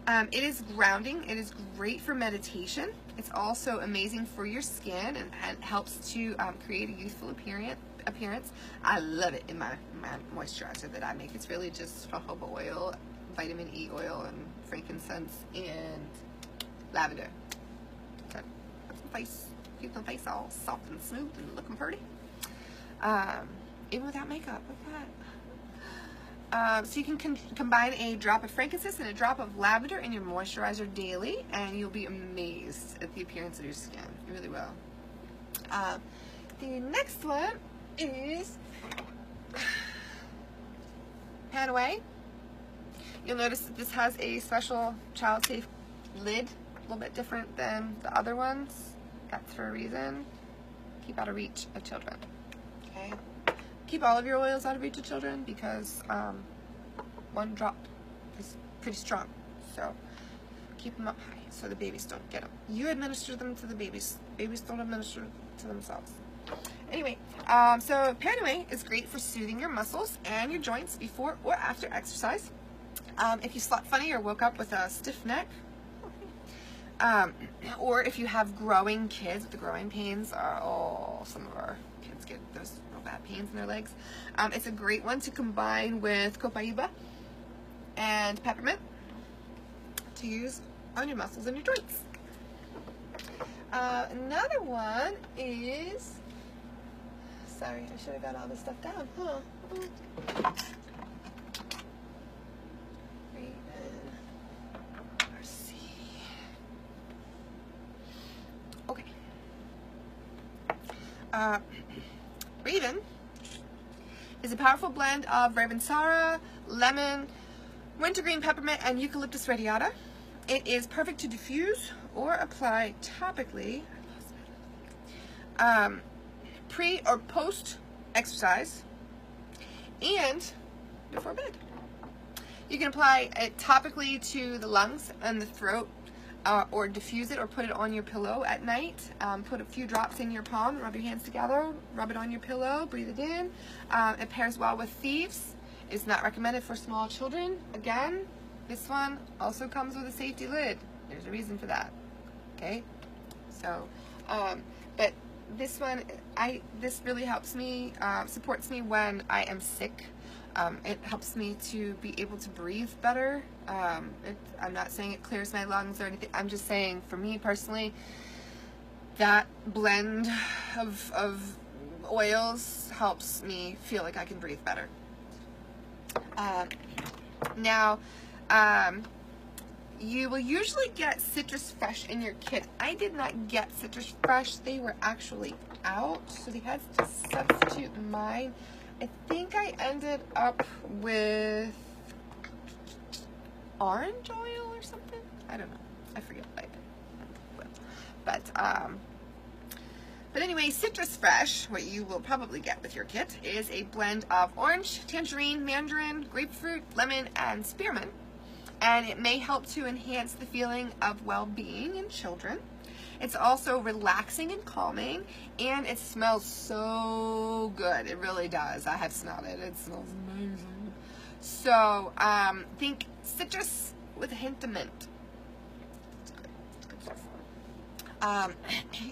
It is grounding. It is great for meditation. It's also amazing for your skin and helps to create a youthful appearance. I love it in my moisturizer that I make. It's really just jojoba oil, vitamin E oil, and frankincense and lavender. So that's my face. Keep my face all soft and smooth and looking pretty. Even without makeup. Look at that. So you can combine a drop of frankincense and a drop of lavender in your moisturizer daily, and you'll be amazed at the appearance of your skin. You really will. The next one is Panaway. You'll notice that this has a special child-safe lid, a little bit different than the other ones. That's for a reason. Keep out of reach of children. Okay. Keep all of your oils out of reach of children because 1 drop is pretty strong. So keep them up high so the babies don't get them. You administer them to the babies. Babies don't administer to themselves. Anyway, so Panaway is great for soothing your muscles and your joints before or after exercise. If you slept funny or woke up with a stiff neck, or if you have growing kids, the growing pains, some of our kids get those real bad pains in their legs. It's a great one to combine with Copaiba and peppermint to use on your muscles and your joints. Another one is, sorry, I should have got all this stuff down, huh? Okay. Raven is a powerful blend of Ravensara, lemon, wintergreen peppermint, and eucalyptus radiata. It is perfect to diffuse or apply topically pre or post exercise and before bed. You can apply it topically to the lungs and the throat, or diffuse it or put it on your pillow at night. Put a few drops in your palm, rub your hands together, rub it on your pillow, breathe it in. It pairs well with thieves. It's not recommended for small children. Again, this one also comes with a safety lid. There's a reason for that. Okay? So, but this one, this really helps me, supports me when I am sick. It helps me to be able to breathe better. I'm not saying it clears my lungs or anything. I'm just saying, for me personally, that blend of oils helps me feel like I can breathe better. Now, you will usually get Citrus Fresh in your kit. I did not get Citrus Fresh. They were actually out, so they had to substitute mine. I think I ended up with orange oil or something. I don't know. I forget what I did. But anyway, Citrus Fresh, what you will probably get with your kit, is a blend of orange, tangerine, mandarin, grapefruit, lemon, and spearmint. And it may help to enhance the feeling of well-being in children. It's also relaxing and calming, and it smells so good. It really does. I have smelled it. It smells amazing. So, think citrus with a hint of mint. It's good. It's good stuff.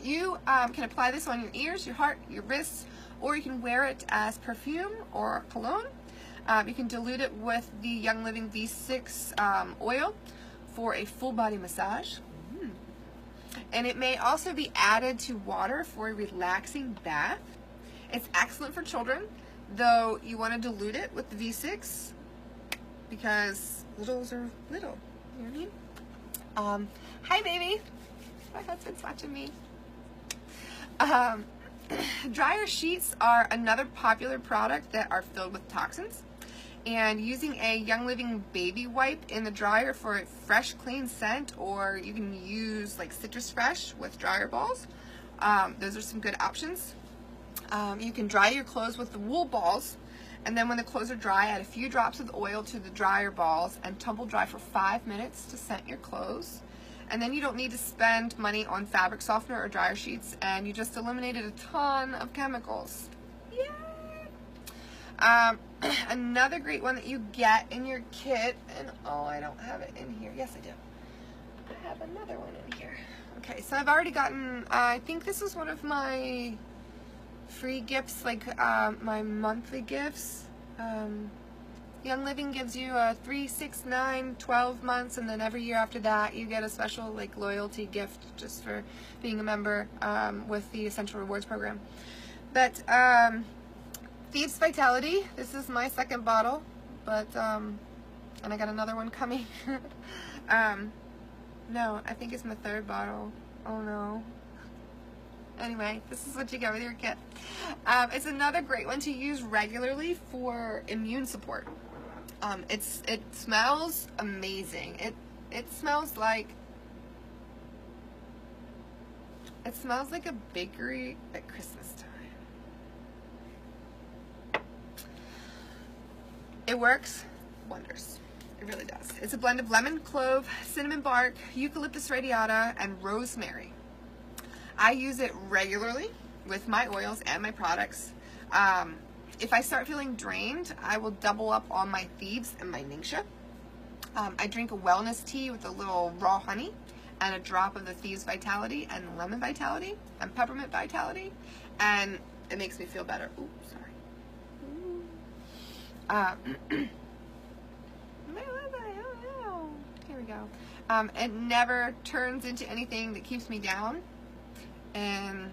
You can apply this on your ears, your heart, your wrists, or you can wear it as perfume or cologne. You can dilute it with the Young Living V6 oil for a full body massage. And it may also be added to water for a relaxing bath. It's excellent for children, though you want to dilute it with the V6 because littles are little. You know what I mean? Hi, baby. My husband's watching me. Dryer sheets are another popular product that are filled with toxins. And using a Young Living baby wipe in the dryer for a fresh, clean scent, or you can use like Citrus Fresh with dryer balls. Those are some good options. You can dry your clothes with the wool balls, and then when the clothes are dry, add a few drops of oil to the dryer balls and tumble dry for 5 minutes to scent your clothes. And then you don't need to spend money on fabric softener or dryer sheets, and you just eliminated a ton of chemicals. Yay! Another great one that you get in your kit, and oh, I don't have it in here. Yes, I do. I have another one in here. Okay, so I've already gotten, I think this is one of my free gifts, like my monthly gifts. Young Living gives you a 3, 6, 9, 12 months, and then every year after that you get a special like loyalty gift just for being a member with the Essential Rewards program. But Thieves Vitality, this is my second bottle, but and I got another one coming. No, I think it's my third bottle. Oh no. Anyway, this is what you get with your kit. It's another great one to use regularly for immune support. It smells amazing. It smells like a bakery at Christmas time. It works wonders. It really does. It's a blend of lemon, clove, cinnamon bark, eucalyptus radiata, and rosemary. I use it regularly with my oils and my products. If I start feeling drained, I will double up on my Thieves and my Ningxia. I drink a wellness tea with a little raw honey and a drop of the Thieves Vitality and Lemon Vitality and Peppermint Vitality, and it makes me feel better. Ooh, sorry. Here we go. It never turns into anything that keeps me down, and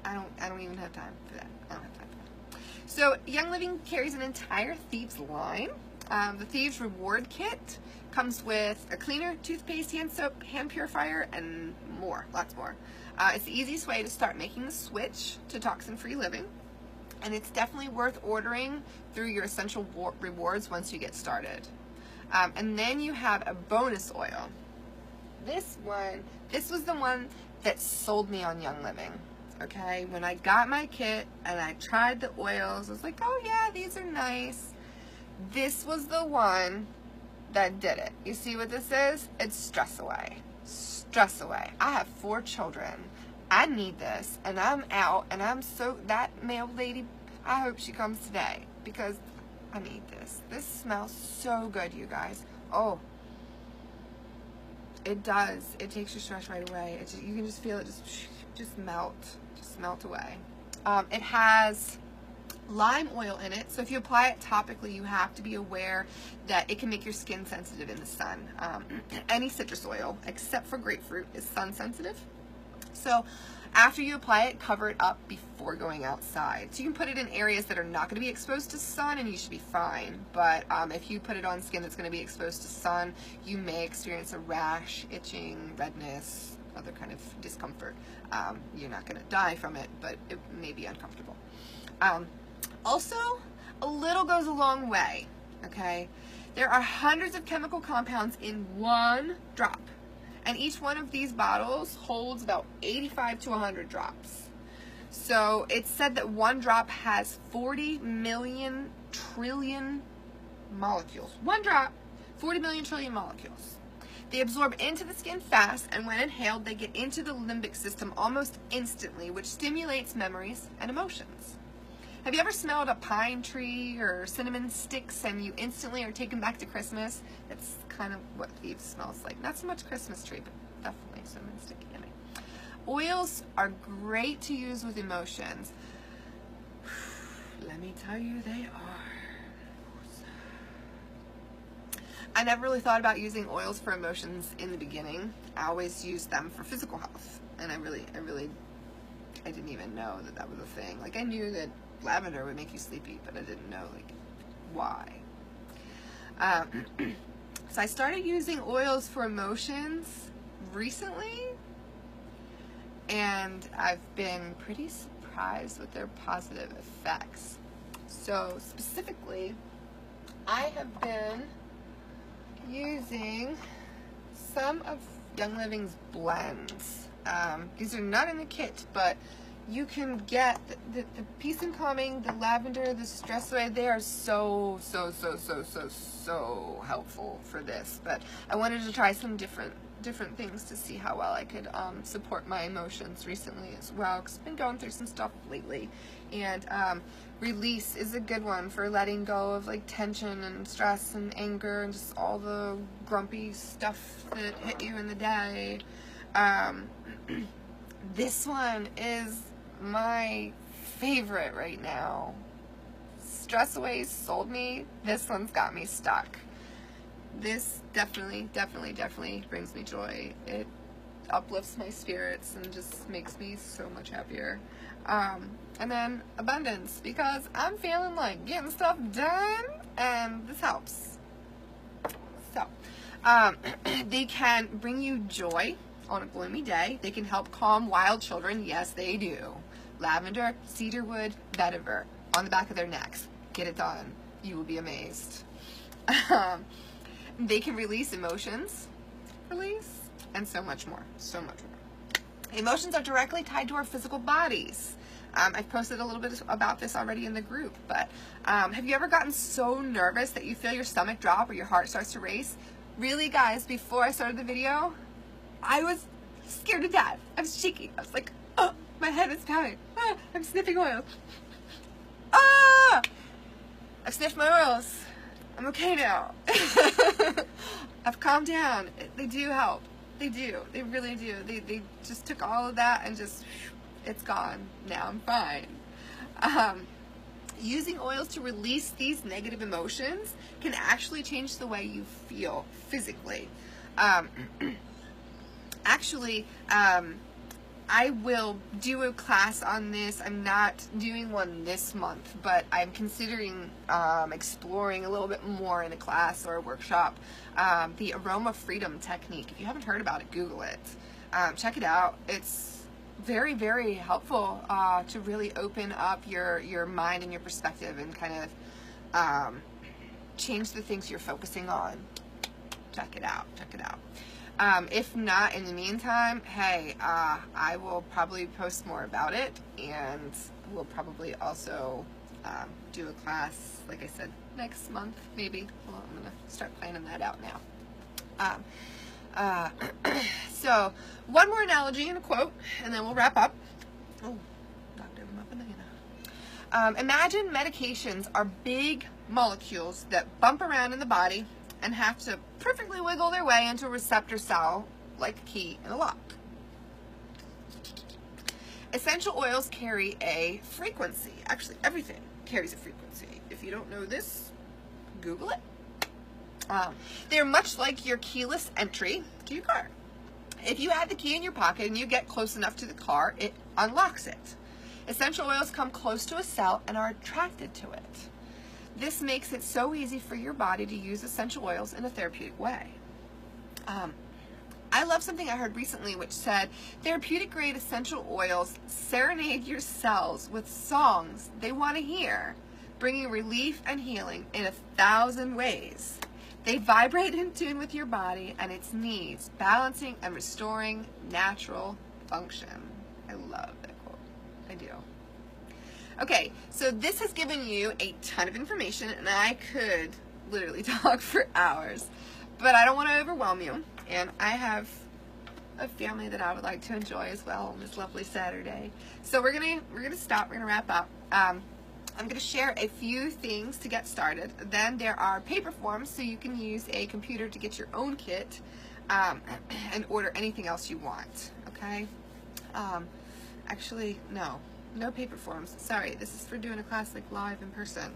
I don't even have time for that. I don't have time for that. So Young Living carries an entire Thieves line. The Thieves Reward Kit comes with a cleaner, toothpaste, hand soap, hand purifier, and more, lots more. It's the easiest way to start making the switch to Toxin-Free Living, and it's definitely worth ordering through your Essential Rewards once you get started. And then you have a bonus oil. This was the one that sold me on Young Living. Okay, when I got my kit and I tried the oils, I was like, oh yeah, these are nice. This was the one that did it. You see what this is? It's Stress Away. Stress Away. I have 4 children. I need this, and I'm out, and that mail lady, I hope she comes today, because I need this. This smells so good, you guys. Oh, it does. It takes your stress right away. You can just feel it just melt away. It has lime oil in it, so if you apply it topically, you have to be aware that it can make your skin sensitive in the sun. Any citrus oil, except for grapefruit, is sun sensitive. So after you apply it, cover it up before going outside. So you can put it in areas that are not going to be exposed to sun, and you should be fine. But if you put it on skin that's going to be exposed to sun, you may experience a rash, itching, redness, other kind of discomfort. You're not going to die from it, but it may be uncomfortable. Also, a little goes a long way, okay? There are hundreds of chemical compounds in one drop, and each one of these bottles holds about 85 to 100 drops. So it's said that one drop has 40 million trillion molecules. One drop, 40 million trillion molecules. They absorb into the skin fast, and when inhaled, they get into the limbic system almost instantly, which stimulates memories and emotions. Have you ever smelled a pine tree or cinnamon sticks and you instantly are taken back to Christmas? That's kind of what Thieves smells like. Not so much Christmas tree, but definitely cinnamon stick. Yummy. Oils are great to use with emotions. Let me tell you, they are. I never really thought about using oils for emotions in the beginning. I always used them for physical health, and I didn't even know that that was a thing. Like, I knew that lavender would make you sleepy, but I didn't know, like, why. So I started using oils for emotions recently, and I've been pretty surprised with their positive effects. So specifically, I have been using some of Young Living's blends. These are not in the kit, but you can get the peace and calming, the lavender, the stress away. They are so helpful for this. But I wanted to try some different things to see how well I could support my emotions recently as well, because I've been going through some stuff lately. And release is a good one for letting go of like tension and stress and anger and just all the grumpy stuff that hit you in the day. This one is my favorite right now. Stress Away sold me. This one's got me stuck. This definitely brings me joy. It uplifts my spirits and just makes me so much happier. And then abundance, because I'm feeling like getting stuff done, and this helps. So, they can bring you joy on a gloomy day. They can help calm wild children. Yes, they do. Lavender, cedarwood, vetiver on the back of their necks. Get it done. You will be amazed. They can release emotions, and so much more. So much more. Emotions are directly tied to our physical bodies. I've posted a little bit about this already in the group, but have you ever gotten so nervous that you feel your stomach drop or your heart starts to race? Really, guys, before I started the video, I was scared to death. I was shaking. I was like, oh, my head is pounding. Ah, I'm sniffing oils. Ah! I've sniffed my oils. I'm okay now. I've calmed down. They do help. They do. They really do. They just took all of that and just, it's gone. Now I'm fine. Using oils to release these negative emotions can actually change the way you feel physically. Actually, I will do a class on this. I'm not doing one this month, but I'm considering exploring a little bit more in a class or a workshop. The aroma freedom technique. If you haven't heard about it, Google it. Check it out. It's very helpful to really open up your mind and your perspective and kind of change the things you're focusing on. Check it out. Check it out. If not, in the meantime, hey, I will probably post more about it, and we'll probably also do a class, like I said, next month, maybe. Well, I'm going to start planning that out now. So, one more analogy and a quote, and then we'll wrap up. Oh, knocked over my banana. Imagine medications are big molecules that bump around in the body and have to perfectly wiggle their way into a receptor cell like a key in a lock. Essential oils carry a frequency. Actually, everything carries a frequency. If you don't know this, Google it. They're much like your keyless entry to your car. If you have the key in your pocket and you get close enough to the car, it unlocks it. Essential oils come close to a cell and are attracted to it. This makes it so easy for your body to use essential oils in a therapeutic way. I love something I heard recently which said, therapeutic grade essential oils serenade your cells with songs they want to hear, bringing relief and healing in 1,000 ways. They vibrate in tune with your body and its needs, balancing and restoring natural function. I love that quote. I do. Okay, so this has given you a ton of information, and I could literally talk for hours, but I don't want to overwhelm you, and I have a family that I would like to enjoy as well on this lovely Saturday. So we're gonna stop. We're gonna wrap up. I'm gonna share a few things to get started. Then there are paper forms, so you can use a computer to get your own kit and order anything else you want. Okay. Actually, no paper forms. Sorry, this is for doing a class like live in person.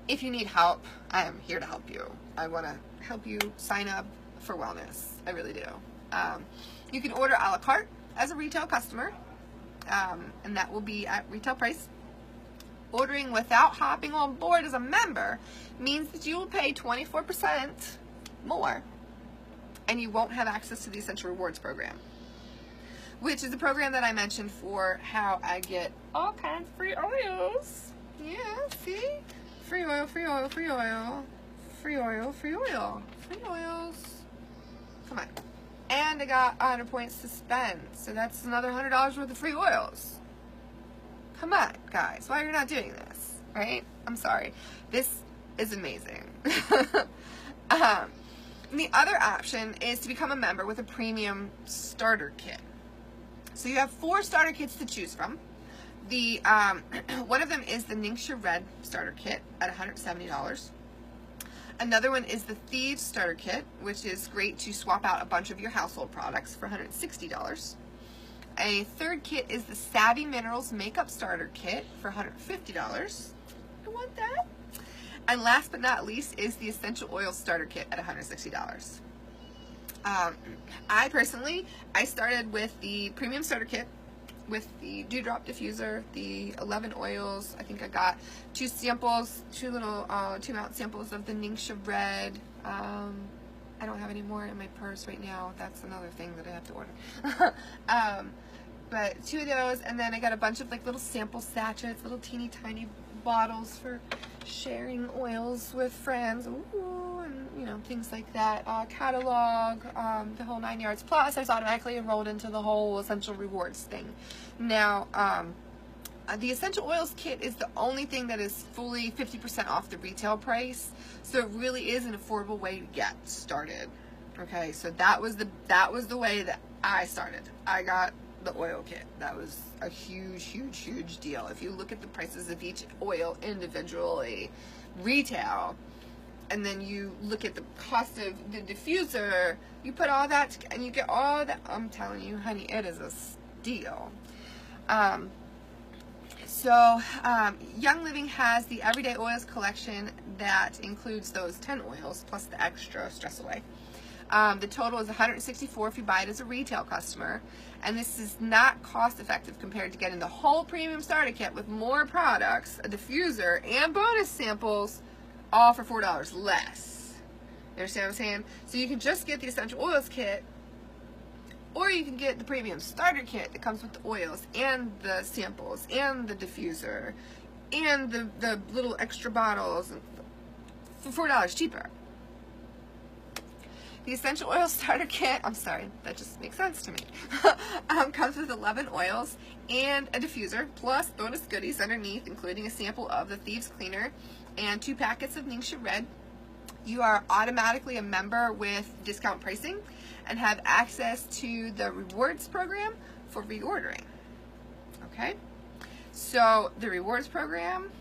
if you need help, I am here to help you. I want to help you sign up for wellness. I really do. You can order a la carte as a retail customer, and that will be at retail price. Ordering without hopping on board as a member means that you will pay 24% more, and you won't have access to the Essential Rewards program, which is the program that I mentioned for how I get all kinds of free oils. Yeah, see? Free oil, free oil, free oil, free oil, free oil, free oils. Come on. And I got 100 points to spend, so that's another $100 worth of free oils. Come on, guys. Why are you not doing this? Right? I'm sorry. This is amazing. The other option is to become a member with a premium starter kit. So you have 4 starter kits to choose from. The one of them is the Ningxia Red starter kit at $170. Another one is the Thieves starter kit, which is great to swap out a bunch of your household products for $160. A third kit is the Savvy Minerals Makeup Starter Kit for $150. I want that. And last but not least is the Essential Oil Starter Kit at $160. I started with the Premium Starter Kit with the Dewdrop Diffuser, the 11 oils. I think I got 2 samples, 2 little 2-ounce samples of the Ningxia Red. I don't have any more in my purse right now. That's another thing that I have to order. But 2 of those, and then I got a bunch of like little sample sachets, little teeny tiny bottles for sharing oils with friends. Ooh, and you know, things like that. Catalog, the whole 9 yards. Plus, I was automatically enrolled into the whole Essential Rewards thing. Now, the Essential Oils kit is the only thing that is fully 50% off the retail price, so it really is an affordable way to get started. Okay, so that was the way that I started. I got the oil kit. That was a huge deal. If you look at the prices of each oil individually, retail, and then you look at the cost of the diffuser, you put all that and you get all that. I'm telling you, honey, it is a steal. Young Living has the Everyday Oils collection that includes those 10 oils plus the extra Stress Away. The total is $164 if you buy it as a retail customer, and this is not cost effective compared to getting the whole premium starter kit with more products, a diffuser, and bonus samples, all for $4 less. You understand what I'm saying? So you can just get the Essential Oils kit, or you can get the premium starter kit that comes with the oils and the samples and the diffuser and the little extra bottles for $4 cheaper. The Essential Oil Starter Kit, I'm sorry, that just makes sense to me, comes with 11 oils and a diffuser, plus bonus goodies underneath, including a sample of the Thieves Cleaner and 2 packets of Ningxia Red. You are automatically a member with discount pricing and have access to the rewards program for reordering. Okay? So, the rewards program,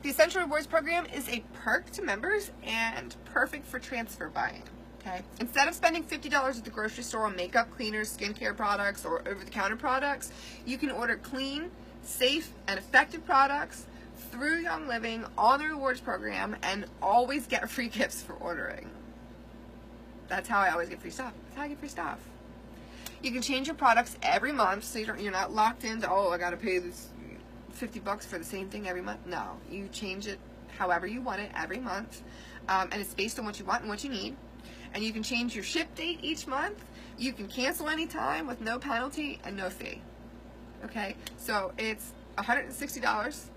the Essential Rewards program is a perk to members and perfect for transfer buying. Okay? Instead of spending $50 at the grocery store on makeup, cleaners, skincare products, or over-the-counter products, you can order clean, safe, and effective products through Young Living on the rewards program and always get free gifts for ordering. That's how I always get free stuff. That's how I get free stuff. You can change your products every month, so you're not locked into, oh, I got to pay this $50 for the same thing every month. No, you change it however you want it every month, and it's based on what you want and what you need. And you can change your ship date each month. You can cancel anytime with no penalty and no fee. Okay, so it's $160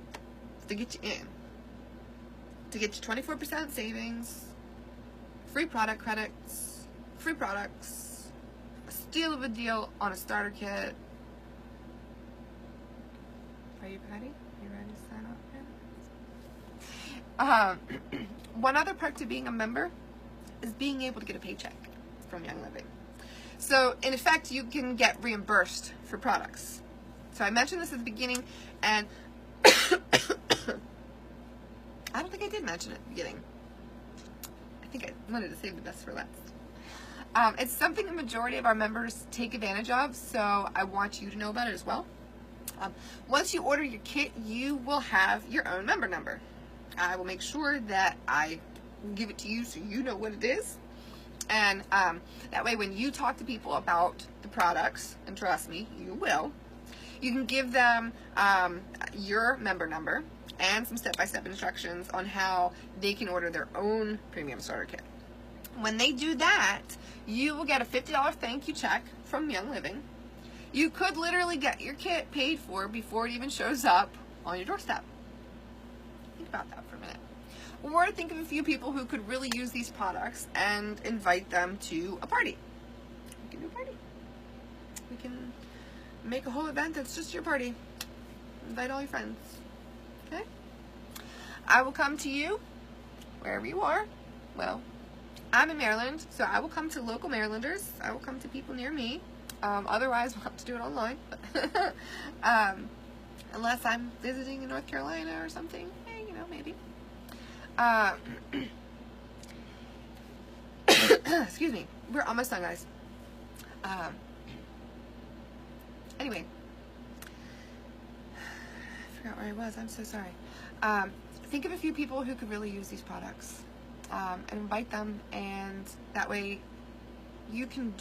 to get you in, to get you 24% savings, free product credits, free products, a steal of a deal on a starter kit. Are you ready? You ready to sign up? One other perk to being a member is being able to get a paycheck from Young Living. So, in effect, you can get reimbursed for products. So I mentioned this at the beginning, and I don't think I did mention it at the beginning. I think I wanted to save the best for last. It's something the majority of our members take advantage of, so I want you to know about it as well. Once you order your kit, you will have your own member number. I will make sure that I give it to you so you know what it is. And that way when you talk to people about the products, and trust me, you will, you can give them your member number and some step-by-step instructions on how they can order their own premium starter kit. When they do that, you will get a $50 thank you check from Young Living. You could literally get your kit paid for before it even shows up on your doorstep. Think about that for a minute. Or think of a few people who could really use these products and invite them to a party. We can do a party. We can make a whole event that's just your party. Invite all your friends. Okay? I will come to you wherever you are. Well, I'm in Maryland, so I will come to local Marylanders. I will come to people near me. Otherwise, we'll have to do it online. Unless I'm visiting in North Carolina or something. Hey, you know, maybe. Excuse me. We're almost done, guys. Anyway. I forgot where I was. I'm so sorry. Think of a few people who could really use these products. And invite them, and that way you can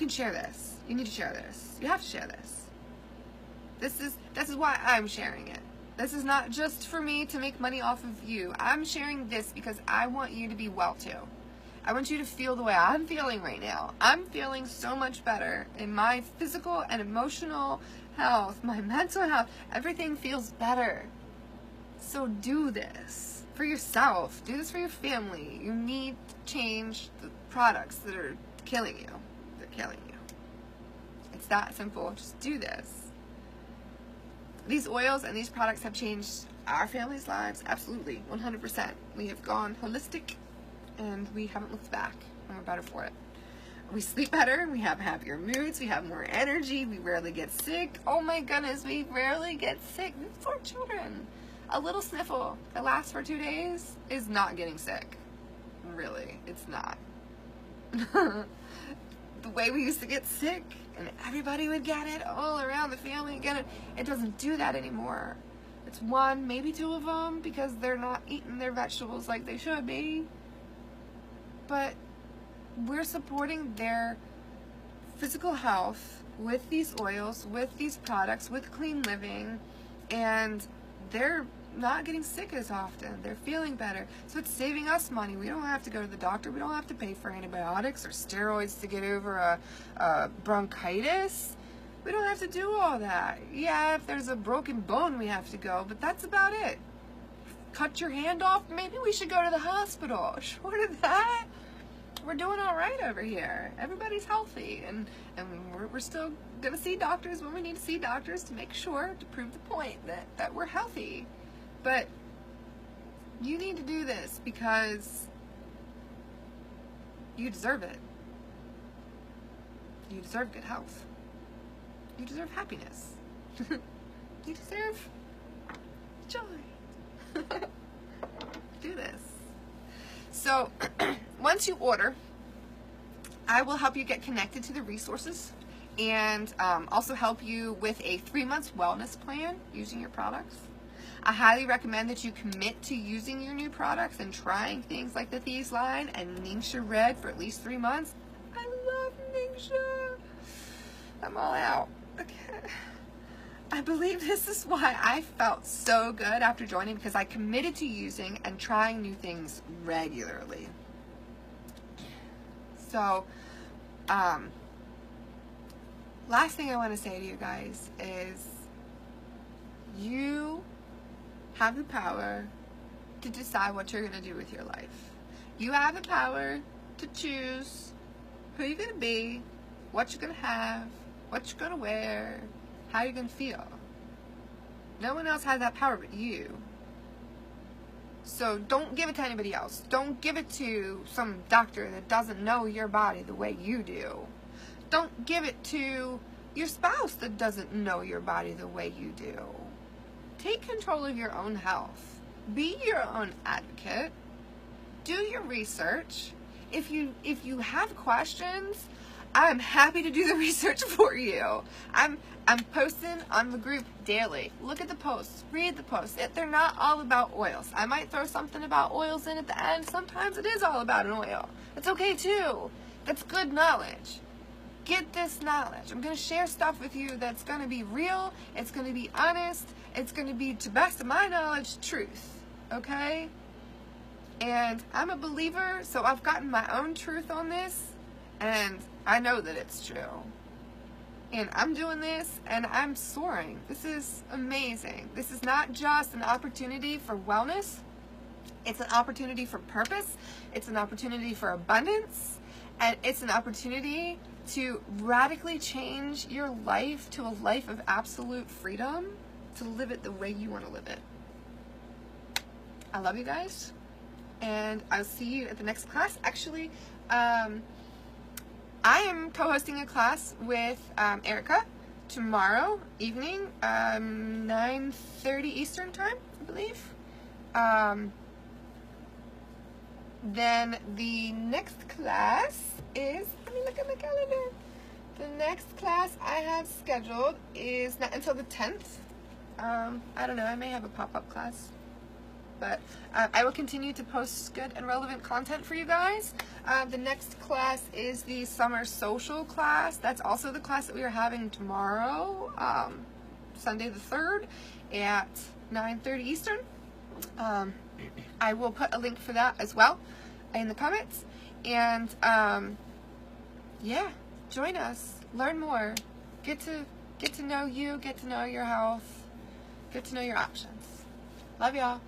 share this. You need to share this. You have to share this. This is why I'm sharing it. This is not just for me to make money off of you. I'm sharing this because I want you to be well too. I want you to feel the way I'm feeling right now. I'm feeling so much better in my physical and emotional health, my mental health. Everything feels better. So do this for yourself. Do this for your family. You need to change the products that are killing you. They're killing you. It's that simple. Just do this. These oils and these products have changed our family's lives. Absolutely. 100%. We have gone holistic and we haven't looked back, and we're better for it. We sleep better. We have happier moods. We have more energy. We rarely get sick. Oh my goodness, we rarely get sick. We have 4 children. A little sniffle that lasts for 2 days is not getting sick. Really, it's not. The way we used to get sick and everybody would get it, all around the family would get it, it doesn't do that anymore. It's 1, maybe 2 of them because they're not eating their vegetables like they should be. But we're supporting their physical health with these oils, with these products, with clean living, and they're not getting sick as often. They're feeling better. So it's saving us money. We don't have to go to the doctor. We don't have to pay for antibiotics or steroids to get over a bronchitis. We don't have to do all that. Yeah, if there's a broken bone, we have to go, but that's about it. Cut your hand off, maybe we should go to the hospital. Short of that, we're doing all right over here. Everybody's healthy, and we're still going to see doctors when we need to see doctors to make sure, to prove the point that we're healthy. But you need to do this because you deserve it. You deserve good health. You deserve happiness. You deserve joy. Do this. So, once you order, I will help you get connected to the resources and also help you with a 3-month wellness plan using your products. I highly recommend that you commit to using your new products and trying things like the Thieves line and Ningxia Red for at least 3 months. I love Ningxia. I'm all out. Okay. I believe this is why I felt so good after joining, because I committed to using and trying new things regularly. So, last thing I want to say to you guys is you have the power to decide what you're going to do with your life. You have the power to choose who you're going to be, what you're going to have, what you're going to wear, how you're going to feel. No one else has that power but you. So don't give it to anybody else. Don't give it to some doctor that doesn't know your body the way you do. Don't give it to your spouse that doesn't know your body the way you do. Take control of your own health. Be your own advocate. Do your research. If you have questions, I'm happy to do the research for you. I'm posting on the group daily. Look at the posts. Read the posts. They're not all about oils. I might throw something about oils in at the end. Sometimes it is all about an oil. It's okay too. That's good knowledge. Get this knowledge. I'm going to share stuff with you that's going to be real. It's going to be honest. It's going to be, to best of my knowledge, truth. Okay? And I'm a believer, so I've gotten my own truth on this, and I know that it's true. And I'm doing this, and I'm soaring. This is amazing. This is not just an opportunity for wellness. It's an opportunity for purpose. It's an opportunity for abundance. And it's an opportunity to radically change your life to a life of absolute freedom, to live it the way you want to live it. I love you guys, and I'll see you at the next class. Actually, I am co-hosting a class with Erica tomorrow evening, 9:30 Eastern time, I believe. Then the next class is, let me look at my calendar. The next class I have scheduled is not until the 10th. I don't know, I may have a pop-up class. But I will continue to post good and relevant content for you guys. The next class is the summer social class. That's also the class that we are having tomorrow, Sunday the 3rd at 9:30 Eastern. I will put a link for that as well in the comments. And yeah, join us. Learn more. Get to know you. Get to know your health. Get to know your options. Love y'all.